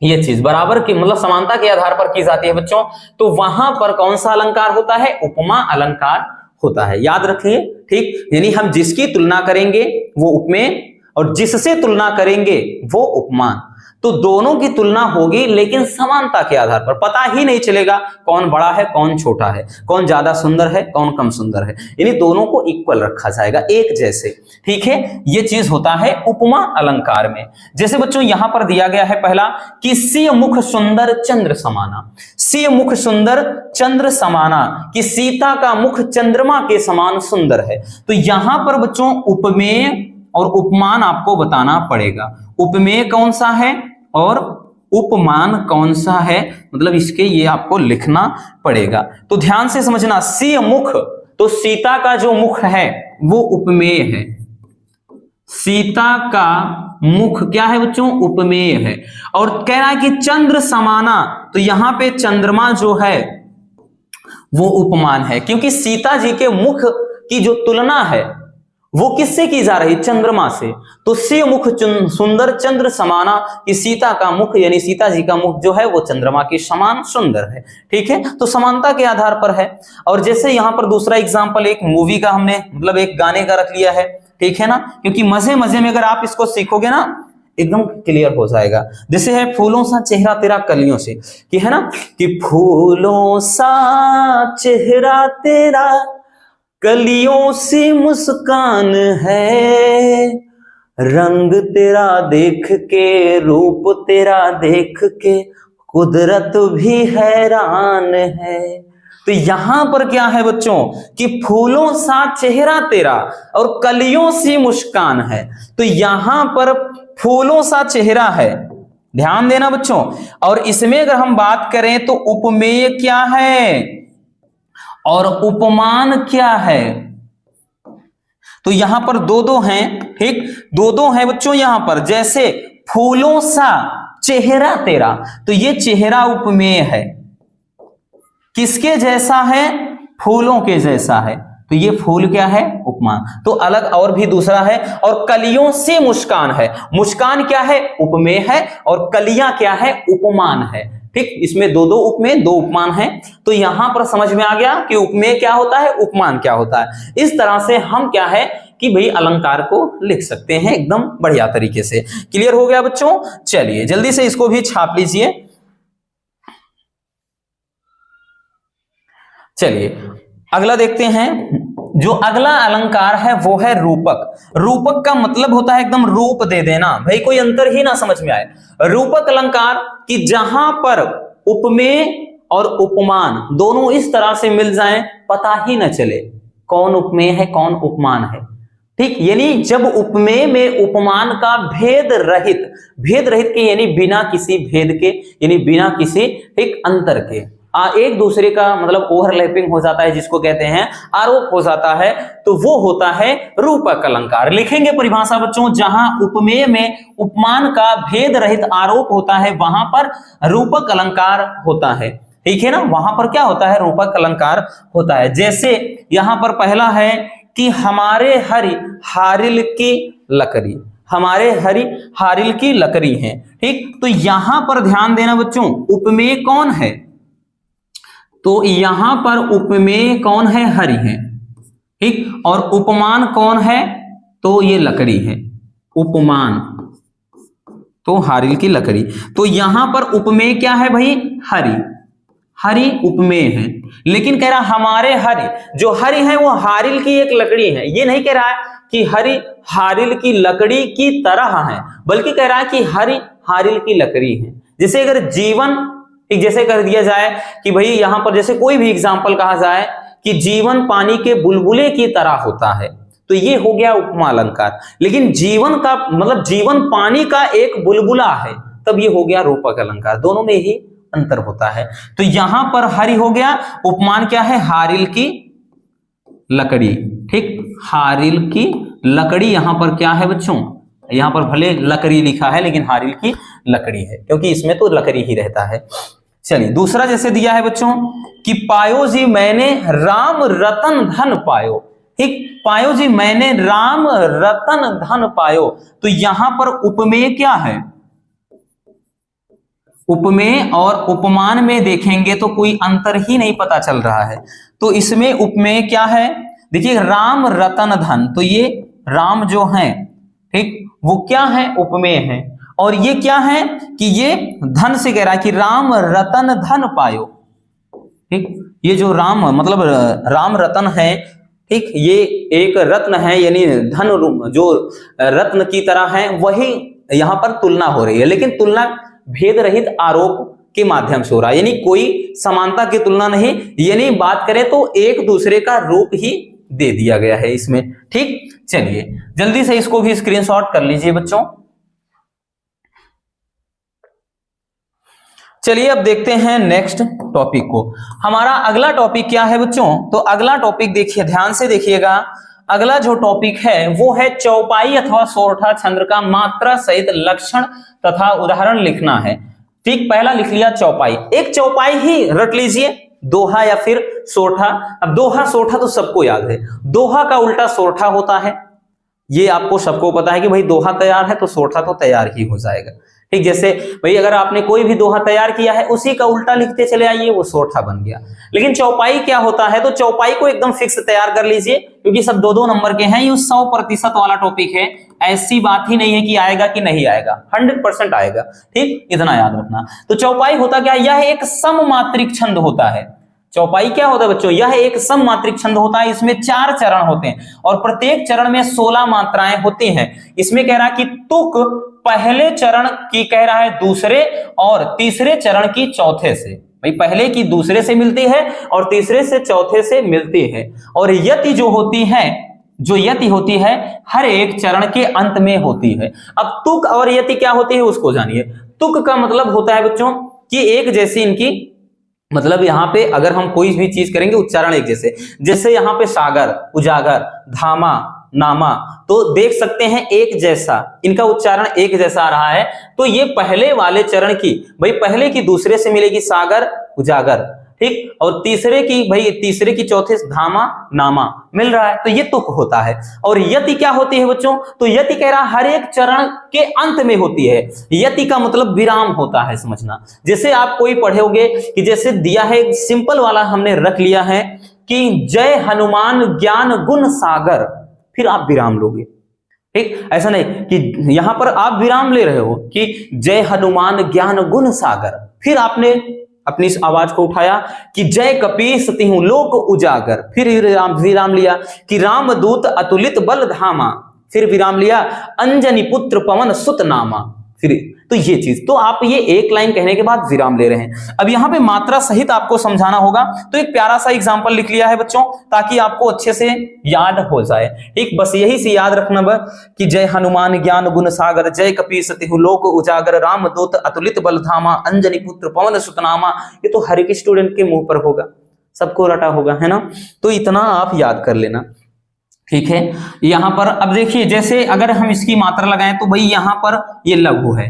ये चीज बराबर की मतलब समानता के आधार पर की जाती है बच्चों, तो वहां पर कौन सा अलंकार होता है? उपमा अलंकार होता है। याद रखिए। ठीक, यानी हम जिसकी तुलना करेंगे वो उपमेय, और जिससे तुलना करेंगे वो उपमान। तो दोनों की तुलना होगी लेकिन समानता के आधार पर। पता ही नहीं चलेगा कौन बड़ा है कौन छोटा है, कौन ज्यादा सुंदर है कौन कम सुंदर है, यानी दोनों को इक्वल रखा जाएगा, एक जैसे। ठीक है, ये चीज होता है उपमा अलंकार में। जैसे बच्चों यहां पर दिया गया है पहला कि सिय मुख सुंदर चंद्र समाना। सिय मुख सुंदर चंद्र समाना, कि सीता का मुख चंद्रमा के समान सुंदर है। तो यहां पर बच्चों उपमेय और उपमान आपको बताना पड़ेगा। उपमेय कौन सा है और उपमान कौन सा है, मतलब इसके ये आपको लिखना पड़ेगा। तो ध्यान से समझना, सिय मुख, तो सीता का जो मुख है वो उपमेय है। सीता का मुख क्या है बच्चों? उपमेय है। और कह रहा है कि चंद्र समाना, तो यहां पे चंद्रमा जो है वो उपमान है, क्योंकि सीता जी के मुख की जो तुलना है वो किससे की जा रही? चंद्रमा से। तो सिय मुख सुंदर चंद्र समाना, कि सीता का मुख यानी सीता जी का मुख जो है वो चंद्रमा के समान सुंदर है। ठीक है, तो समानता के आधार पर है। और जैसे यहां पर दूसरा एग्जांपल एक मूवी का हमने मतलब एक गाने का रख लिया है। ठीक है ना, क्योंकि मजे मजे में अगर आप इसको सीखोगे ना एकदम क्लियर हो जाएगा। जैसे है फूलों सा चेहरा तेरा कलियों से, कि है ना, कि फूलों सा चेहरा तेरा कलियों सी मुस्कान है, रंग तेरा देख के रूप तेरा देख के कुदरत भी हैरान है। तो यहां पर क्या है बच्चों कि फूलों सा चेहरा तेरा और कलियों सी मुस्कान है। तो यहां पर फूलों सा चेहरा है, ध्यान देना बच्चों। और इसमें अगर हम बात करें तो उपमेय क्या है और उपमान क्या है, तो यहां पर दो दो हैं। ठीक, दो दो हैं बच्चों यहां पर। जैसे फूलों सा चेहरा तेरा, तो ये चेहरा उपमेय है, किसके जैसा है? फूलों के जैसा है, तो ये फूल क्या है? उपमान। तो अलग और भी दूसरा है। और कलियों से मुस्कान है, मुस्कान क्या है? उपमेय है, और कलियां क्या है? उपमान है। ठीक, इसमें दो दो उपमेय दो उपमान है। तो यहां पर समझ में आ गया कि उपमेय क्या होता है, उपमान क्या होता है। इस तरह से हम क्या है कि भाई अलंकार को लिख सकते हैं एकदम बढ़िया तरीके से। क्लियर हो गया बच्चों? चलिए जल्दी से इसको भी छाप लीजिए। चलिए अगला देखते हैं। जो अगला अलंकार है वो है रूपक। रूपक का मतलब होता है एकदम रूप दे देना, भाई कोई अंतर ही ना समझ में आए। रूपक अलंकार कि जहां पर उपमेय और उपमान दोनों इस तरह से मिल जाएं, पता ही न चले कौन उपमेय है कौन उपमान है। ठीक, यानी जब उपमेय में उपमान का भेद रहित के यानी बिना किसी भेद के, यानी बिना किसी एक अंतर के एक दूसरे का मतलब ओवरलैपिंग हो जाता है, जिसको कहते हैं आरोप हो जाता है, तो वो होता है रूपक अलंकार। लिखेंगे परिभाषा बच्चों, जहां उपमेय में उपमान का भेद रहित आरोप होता है वहां पर रूपक अलंकार होता है। ठीक है ना, वहां पर क्या होता है? रूपक अलंकार होता है। जैसे यहां पर पहला है कि हमारे हरि हारिल की लकड़ी, हमारे हरि हारिल की लकड़ी है। ठीक, तो यहां पर ध्यान देना बच्चों, उपमेय कौन है? तो यहां पर उपमेय कौन है? हरि है। ठीक, और उपमान कौन है? तो ये लकड़ी है। उपमान तो हारिल की लकड़ी। तो यहां पर उपमेय क्या है भाई? हरि, हरि उपमेय है। लेकिन कह रहा हमारे हरि, जो हरि है वो हारिल की एक लकड़ी है। ये नहीं कह रहा है कि हरि हारिल की लकड़ी की तरह है, बल्कि कह रहा है कि हरि हारिल की लकड़ी है। जैसे अगर जीवन ठीक, जैसे कर दिया जाए कि भाई यहां पर जैसे कोई भी एग्जाम्पल कहा जाए कि जीवन पानी के बुलबुले की तरह होता है, तो ये हो गया उपमा अलंकार। लेकिन जीवन का मतलब जीवन पानी का एक बुलबुला है, तब ये हो गया रूपक अलंकार। दोनों में ही अंतर होता है। तो यहां पर हरि हो गया, उपमान क्या है, हारिल की लकड़ी। ठीक, हारिल की लकड़ी यहां पर क्या है बच्चों, यहां पर भले लकड़ी लिखा है लेकिन हारिल की लकड़ी है, क्योंकि इसमें तो लकड़ी ही रहता है। चलिए दूसरा जैसे दिया है बच्चों कि पायो जी मैंने राम रतन धन पायो। ठीक, पायो जी मैंने राम रतन धन पायो, तो यहां पर उपमेय क्या है, उपमेय और उपमान में देखेंगे तो कोई अंतर ही नहीं पता चल रहा है। तो इसमें उपमेय क्या है, देखिए राम रतन धन, तो ये राम जो है, ठीक, वो क्या है, उपमेय है। और ये क्या है कि ये धन से कह रहा है कि राम रतन धन पायो। ठीक, ये जो राम मतलब राम रतन है, ठीक, ये एक रत्न है, यानी धन जो रत्न की तरह है, वही यहां पर तुलना हो रही है, लेकिन तुलना भेद रहित आरोप के माध्यम से हो रहा है, यानी कोई समानता की तुलना नहीं, यानी बात करें तो एक दूसरे का रूप ही दे दिया गया है इसमें। ठीक, चलिए जल्दी से इसको भी स्क्रीनशॉट कर लीजिए बच्चों। चलिए अब देखते हैं नेक्स्ट टॉपिक को। हमारा अगला टॉपिक क्या है बच्चों, तो अगला टॉपिक देखिए, ध्यान से देखिएगा। अगला जो टॉपिक है वो है चौपाई अथवा सोरठा छंद का मात्रा सहित लक्षण तथा उदाहरण लिखना है। ठीक, पहला लिख लिया चौपाई, एक चौपाई ही रट लीजिए, दोहा या फिर सोरठा। अब दोहा सोरठा तो सबको याद है, दोहा का उल्टा सोरठा होता है, ये आपको सबको पता है कि भाई दोहा तैयार है तो सोरठा तो तैयार ही हो जाएगा। ठीक, जैसे भाई अगर आपने कोई भी दोहा तैयार किया है उसी का उल्टा लिखते चले आइए, वो सोरठा बन गया। लेकिन चौपाई क्या होता है, तो चौपाई को एकदम फिक्स तैयार कर लीजिए, क्योंकि सब 2-2 नंबर के हैं, ये 100% वाला टॉपिक है, ऐसी बात ही नहीं है कि आएगा कि नहीं आएगा, 100% आएगा। ठीक, इतना याद रखना। तो चौपाई होता क्या, यह एक सममात्रिक छंद होता है। चौपाई क्या होता है बच्चों, यह एक सममात्रिक छंद होता है, इसमें 4 चरण होते हैं और प्रत्येक चरण में 16 मात्राएं होती हैं। इसमें कह रहा है कि तुक पहले चरण की कह रहा है दूसरे और तीसरे चरण की चौथे से, भाई पहले की दूसरे से मिलती है और तीसरे से चौथे से मिलती है। और यति जो होती है, जो यति होती है हर एक चरण के अंत में होती है। अब तुक और यति क्या होती है उसको जानिए। तुक का मतलब होता है बच्चों कि एक जैसी इनकी, मतलब यहाँ पे अगर हम कोई भी चीज करेंगे उच्चारण एक जैसे, जैसे यहाँ पे सागर, उजागर, धामा, नामा, तो देख सकते हैं एक जैसा, इनका उच्चारण एक जैसा आ रहा है। तो ये पहले वाले चरण की, भाई पहले की दूसरे से मिलेगी सागर, उजागर, ठीक, और तीसरे की, भाई तीसरे की चौथे से धामा, नामा मिल रहा है, तो ये तुक होता है। और यति क्या होती है बच्चों, तो यति कह रहा हर एक चरण के अंत में होती है। यति का मतलब विराम होता है, समझना। जैसे आप कोई पढ़ोगे कि जैसे दिया है सिंपल वाला हमने रख लिया है कि जय हनुमान ज्ञान गुण सागर, फिर आप विराम लोगे। ठीक, ऐसा नहीं कि यहां पर आप विराम ले रहे हो कि जय हनुमान ज्ञान गुण सागर, फिर आपने अपनी इस आवाज को उठाया कि जय कपीस तिहु लोक उजागर, फिर विराम लिया कि रामदूत अतुलित बल धामा, फिर विराम लिया अंजनी पुत्र पवन सुत नामा, फिर तो ये चीज, तो आप ये एक लाइन कहने के बाद विराम ले रहे हैं। अब यहाँ पे मात्रा सहित आपको समझाना होगा, तो एक प्यारा सा एग्जांपल लिख लिया है बच्चों ताकि आपको अच्छे से याद हो जाए। ठीक, बस यही से याद रखना कि जय हनुमान ज्ञान गुण सागर, जय कपीस तिहु लोक उजागर, रामदूत अतुलित बल धामा, अंजनी पुत्र पवन सुत नामा। ये तो हर एक स्टूडेंट के मुंह पर होगा, सबको रटा होगा, है ना। तो इतना आप याद कर लेना। ठीक है, यहां पर अब देखिए जैसे अगर हम इसकी मात्रा लगाएं तो भाई यहां पर ये लघु है,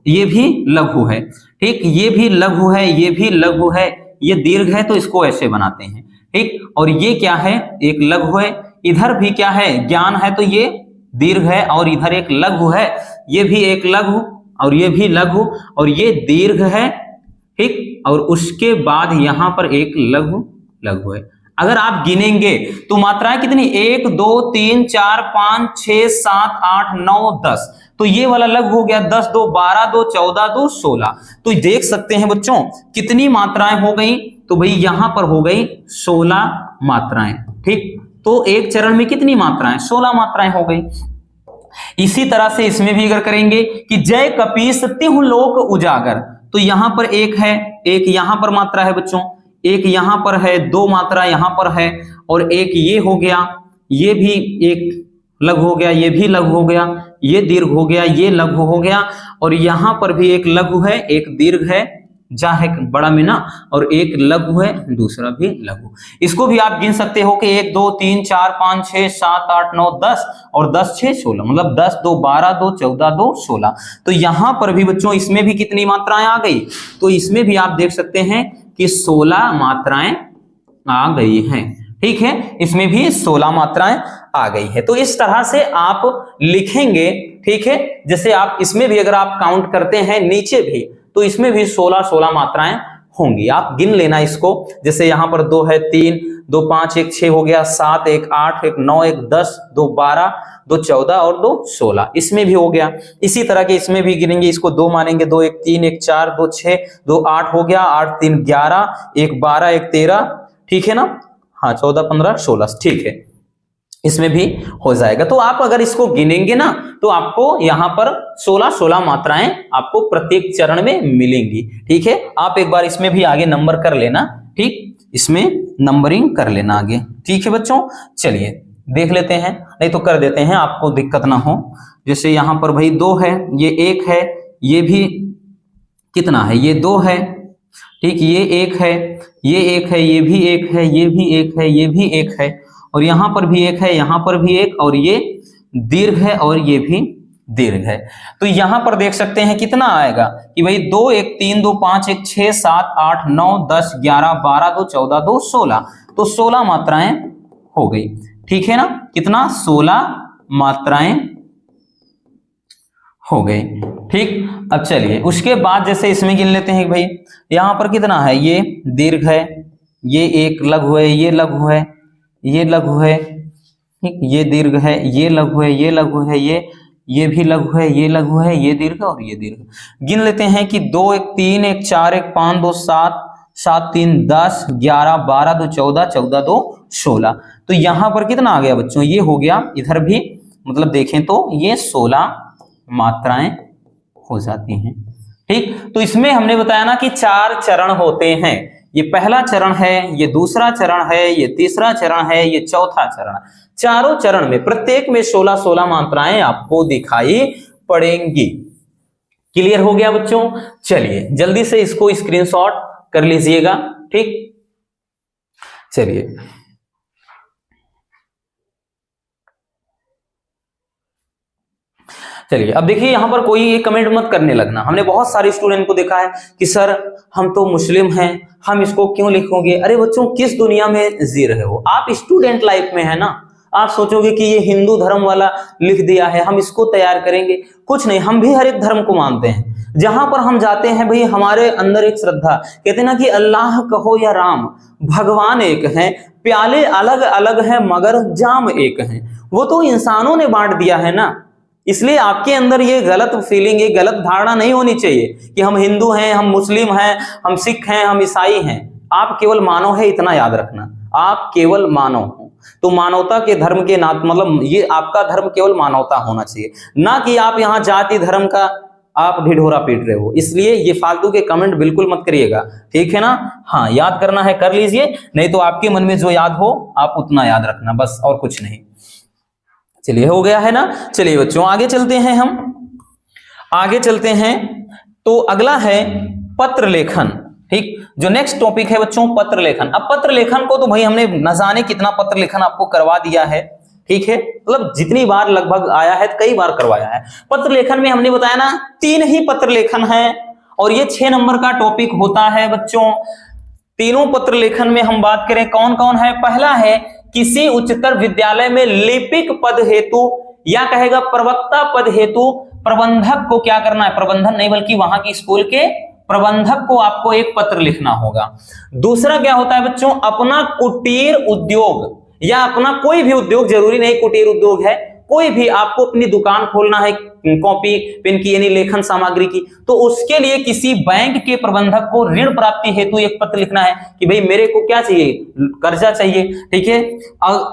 ये भी लघु है, ठीक, ये भी लघु है, ये भी लघु है, ये दीर्घ है, तो इसको ऐसे बनाते हैं। ठीक, और ये क्या है, एक लघु है, इधर भी क्या है, ज्ञान है, तो ये दीर्घ है, और इधर एक लघु है, ये भी एक लघु, और ये भी लघु, और ये दीर्घ है। ठीक, और उसके बाद यहां पर एक लघु लघु है। अगर आप गिनेंगे तो मात्राएं कितनी, 1 2 3 4 5 6 7 8 9 10, तो ये वाला लघु हो गया 10 2 12 2 14 2 16। तो देख सकते हैं बच्चों कितनी मात्राएं हो गई, तो भाई यहां पर हो गई 16 मात्राएं। ठीक, तो एक चरण में कितनी मात्राएं, 16 मात्राएं हो गई। इसी तरह से इसमें भी अगर करेंगे कि जय कपीस तिहु लोक उजागर, तो तो यहां पर एक है, एक यहां पर मात्रा है बच्चों, एक यहां पर है, दो मात्रा यहां पर है, और एक ये हो गया, ये भी एक लघु हो गया, ये भी लघु हो गया, ये दीर्घ हो गया, ये लघु हो गया, और यहां पर भी एक लघु है, एक दीर्घ है, जा है बड़ा में ना, और एक लघु है, दूसरा भी लघु। इसको भी आप गिन सकते हो कि 1 2 3 4 5 6 7 8 9 10 और 10 6 16, मतलब 10 2 12 2 14 2 16। तो यहां पर भी बच्चों इसमें भी कितनी मात्राएं आ गई, तो इसमें भी आप देख सकते हैं कि 16 मात्राएं आ गई हैं। ठीक है, इसमें भी 16 मात्राएं आ गई है। तो इस तरह से आप लिखेंगे। ठीक है, जैसे आप इसमें भी अगर आप काउंट करते हैं नीचे भी, तो इसमें भी 16 मात्राएं होंगी। आप गिन लेना इसको, जैसे यहां पर 2 है, 3 2 5 1 6 हो गया, 7 1 8 1 9 1 10 2 12 2 14 और 2 16, इसमें भी हो गया। इसी तरह के इसमें भी गिनेंगे, इसको 2 मानेंगे, 2 1 3 1 4 2 6 2 8 हो गया, 8 3 11 1 12 1 13, ठीक है ना, हाँ 14 15 16, ठीक है, इसमें भी हो जाएगा। तो आप अगर इसको गिनेंगे ना, तो आपको यहां पर 16 मात्राएं आपको प्रत्येक चरण में मिलेंगी। ठीक है, आप एक बार इसमें भी आगे नंबर कर लेना, ठीक, इसमें नंबरिंग कर लेना आगे। ठीक है बच्चों, चलिए देख लेते हैं, नहीं तो कर देते हैं, आपको दिक्कत ना हो। जैसे यहां पर भाई 2 है, ये 1 है, ये भी कितना है, ये 2 है, ठीक, ये 1 है, ये 1 है, ये भी 1 है, ये भी 1 है, ये भी 1 है, और यहां पर भी 1 है, यहां पर भी 1, और ये दीर्घ है और ये भी दीर्घ है। तो यहां पर देख सकते हैं कितना आएगा कि भाई 2 1 3 2 5 1 6 7 8 9 10 11 12 2 14 2 16, तो 16 मात्राएं हो गई। ठीक है ना, कितना, 16 मात्राएं हो गई। ठीक, अब चलिए उसके बाद जैसे इसमें गिन लेते हैं भाई, यहां पर कितना है, ये दीर्घ है, ये एक लघु है, ये लघु है, ये लघु है, ठीक, ये दीर्घ है, ये लघु है, ये लघु है, ये भी लघु है, ये लघु है, ये दीर्घ और ये दीर्घ। गिन लेते हैं कि 2 1 3 1 4 1 5 2 7 7 3 10 11 12 2 14 14 2 16, तो यहां पर कितना आ गया बच्चों, ये हो गया, इधर भी मतलब देखें तो ये 16 मात्राएं हो जाती हैं। ठीक, तो इसमें हमने बताया ना कि 4 चरण होते हैं, ये पहला चरण है, ये दूसरा चरण है, ये तीसरा चरण है, ये चौथा चरण। चारों चरण में प्रत्येक में 16 मात्राएं आपको दिखाई पड़ेंगी। क्लियर हो गया बच्चों, चलिए जल्दी से इसको स्क्रीनशॉट कर लीजिएगा। ठीक, चलिए चलिए अब देखिए, यहां पर कोई ये कमेंट मत करने लगना। हमने बहुत सारे स्टूडेंट को देखा है कि सर हम तो मुस्लिम हैं, हम इसको क्यों लिखोगे। अरे बच्चों, किस दुनिया में जी रहे हो आप, स्टूडेंट लाइफ में है ना। आप सोचोगे कि ये हिंदू धर्म वाला लिख दिया है, हम इसको तैयार करेंगे, कुछ नहीं, हम भी हर एक धर्म को मानते हैं। जहां पर हम जाते हैं भाई, हमारे अंदर एक श्रद्धा, कहते हैं ना कि अल्लाह कहो या राम, भगवान एक हैं, प्याले अलग अलग हैं मगर जाम एक हैं। वो तो इंसानों ने बांट दिया है ना, इसलिए आपके अंदर ये गलत फीलिंग, ये गलत धारणा नहीं होनी चाहिए कि हम हिंदू हैं, हम मुस्लिम हैं, हम सिख हैं, हम ईसाई हैं। आप केवल मानव है, इतना याद रखना, आप केवल मानव हो। तो मानवता के धर्म के नात मतलब ये आपका धर्म केवल मानवता होना चाहिए, ना कि आप यहाँ जाति धर्म का आप ढिढोरा पीट रहे हो। इसलिए ये फालतू के कमेंट बिल्कुल मत करिएगा, ठीक है ना। हाँ, याद करना है कर लीजिए, नहीं तो आपके मन में जो याद हो आप उतना याद रखना, बस, और कुछ नहीं। चलिए, हो गया है ना। चलिए बच्चों, आगे चलते हैं, हम आगे चलते हैं। तो अगला है पत्र लेखन। ठीक, जो नेक्स्ट टॉपिक है बच्चों, पत्र लेखन। अब पत्र लेखन को तो भाई हमने न जाने कितना पत्र लेखन आपको करवा दिया है, ठीक है, मतलब जितनी बार लगभग आया है, कई बार करवाया है। पत्र लेखन में हमने बताया ना 3 ही पत्र लेखन है, और ये 6 नंबर का टॉपिक होता है बच्चों। तीनों पत्र लेखन में हम बात करें कौन कौन है। पहला है, किसी उच्चतर विद्यालय में लिपिक पद हेतु या कहेगा प्रवक्ता पद हेतु प्रबंधक को क्या करना है, प्रबंधन नहीं बल्कि वहां की स्कूल के प्रबंधक को आपको एक पत्र लिखना होगा। दूसरा क्या होता है बच्चों, अपना कुटीर उद्योग या अपना कोई भी उद्योग, जरूरी नहीं कुटीर उद्योग है, कोई भी आपको अपनी दुकान खोलना है कॉपी पेन की यानी लेखन सामग्री की, तो उसके लिए किसी बैंक के प्रबंधक को ऋण प्राप्ति हेतु एक पत्र लिखना है कि भाई मेरे को क्या चाहिए, कर्जा चाहिए, ठीक है।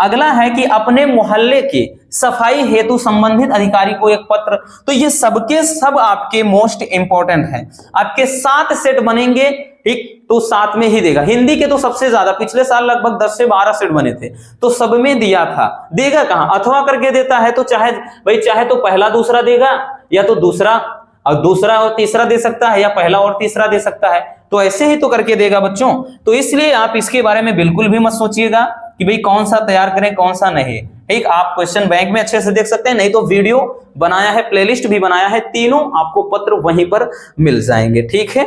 अगला है कि अपने मोहल्ले के सफाई हेतु संबंधित अधिकारी को एक पत्र। तो ये सबके सब आपके मोस्ट इंपॉर्टेंट है। आपके 7 सेट बनेंगे, ठीक, तो 7 में ही देगा। हिंदी के तो सबसे ज्यादा, पिछले साल लगभग 10 से 12 सेट बने थे, तो सब में दिया था। देगा कहां? अथवा करके देता है, तो चाहे भाई चाहे तो पहला दूसरा देगा, या तो दूसरा और दूसरा और तीसरा दे सकता है, या पहला और तीसरा दे सकता है। तो ऐसे ही तो करके देगा बच्चों। तो इसलिए आप इसके बारे में बिल्कुल भी मत सोचिएगा कि भाई कौन सा तैयार करें कौन सा नहीं। ठीक, आप क्वेश्चन बैंक में अच्छे से देख सकते हैं, नहीं तो वीडियो बनाया है, प्लेलिस्ट भी बनाया है, तीनों आपको पत्र वहीं पर मिल जाएंगे। ठीक है,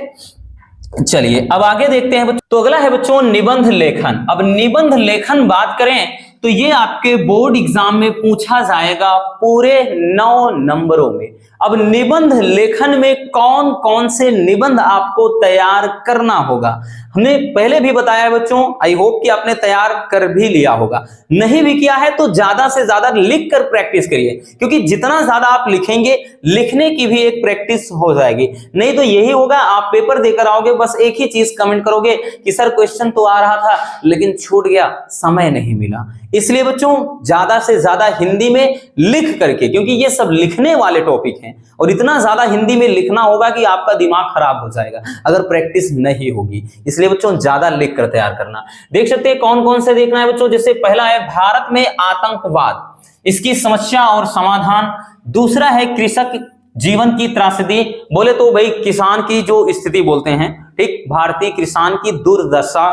चलिए अब आगे देखते हैं। तो अगला है बच्चों निबंध लेखन। अब निबंध लेखन बात करें तो ये आपके बोर्ड एग्जाम में पूछा जाएगा पूरे 9 नंबरों में। अब निबंध लेखन में कौन कौन से निबंध आपको तैयार करना होगा, हमने पहले भी बताया है बच्चों। आई होप कि आपने तैयार कर भी लिया होगा, नहीं भी किया है तो ज्यादा से ज्यादा लिख कर प्रैक्टिस करिए, क्योंकि जितना ज्यादा आप लिखेंगे, लिखने की भी एक प्रैक्टिस हो जाएगी। नहीं तो यही होगा, आप पेपर देकर आओगे, बस एक ही चीज कमेंट करोगे कि सर क्वेश्चन तो आ रहा था लेकिन छूट गया, समय नहीं मिला। इसलिए बच्चों ज्यादा से ज्यादा हिंदी में लिख करके, क्योंकि ये सब लिखने वाले टॉपिक हैं और इतना ज्यादा हिंदी में लिखना होगा कि आपका दिमाग खराब हो जाएगा अगर प्रैक्टिस नहीं होगी। इसलिए बच्चों ज्यादा लिख कर तैयार करना। देख सकते हैं कौन कौन से देखना है बच्चों। जैसे पहला है भारत में आतंकवाद, इसकी समस्या और समाधान। दूसरा है कृषक जीवन की त्रासदी, बोले तो भाई किसान की जो स्थिति बोलते हैं, ठीक, भारतीय किसान की दुर्दशा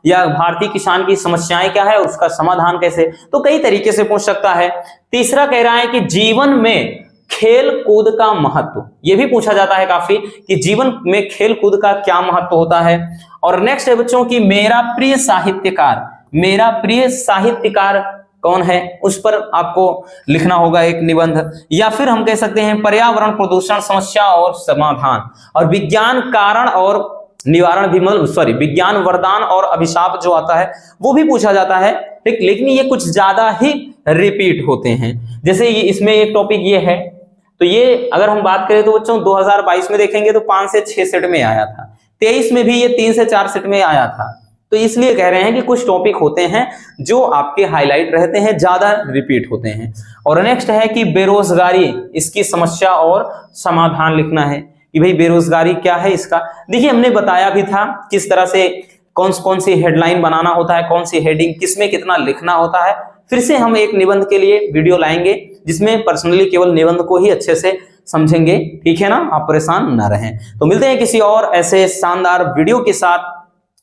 या भारतीय किसान की समस्याएं क्या है, उसका समाधान कैसे, तो कई तरीके से पूछ सकता है। तीसरा कह रहा है कि जीवन में खेल कूद का महत्व, यह भी पूछा जाता है काफी कि जीवन में खेल कूद का क्या महत्व होता है। और नेक्स्ट है बच्चों की मेरा प्रिय साहित्यकार, मेरा प्रिय साहित्यकार कौन है, उस पर आपको लिखना होगा एक निबंध। या फिर हम कह सकते हैं पर्यावरण प्रदूषण समस्या और समाधान। और विज्ञान कारण और निवारण भी, विज्ञान वरदान और अभिशाप जो आता है वो भी पूछा जाता है, ठीक, लेकिन ये कुछ ज्यादा ही रिपीट होते हैं। जैसे ये इसमें एक टॉपिक ये है, तो ये अगर हम बात करें तो बच्चों 2022 में देखेंगे तो 5 से 6 सेट में आया था, 23 में भी ये 3 से 4 सेट में आया था। तो इसलिए कह रहे हैं कि कुछ टॉपिक होते हैं जो आपके हाईलाइट रहते हैं, ज्यादा रिपीट होते हैं। और नेक्स्ट है कि बेरोजगारी, इसकी समस्या और समाधान लिखना है कि भाई बेरोजगारी क्या है इसका। देखिए हमने बताया भी था किस तरह से कौन कौन सी हेडलाइन बनाना होता है, कौन सी हेडिंग, किसमें कितना लिखना होता है। फिर से हम एक निबंध के लिए वीडियो लाएंगे जिसमें पर्सनली केवल निबंध को ही अच्छे से समझेंगे, ठीक है ना, आप परेशान ना रहें। तो मिलते हैं किसी और ऐसे शानदार वीडियो के साथ।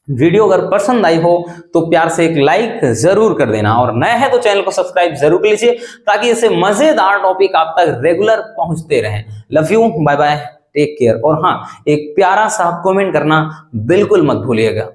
वीडियो अगर पसंद आई हो तो प्यार से एक लाइक जरूर कर देना, और नए हैं तो चैनल को सब्सक्राइब जरूर कर लीजिए ताकि ऐसे मजेदार टॉपिक आप तक रेगुलर पहुंचते रहें। Love you, bye bye, take care. और हाँ, एक प्यारा सा कमेंट करना बिल्कुल मत भूलिएगा।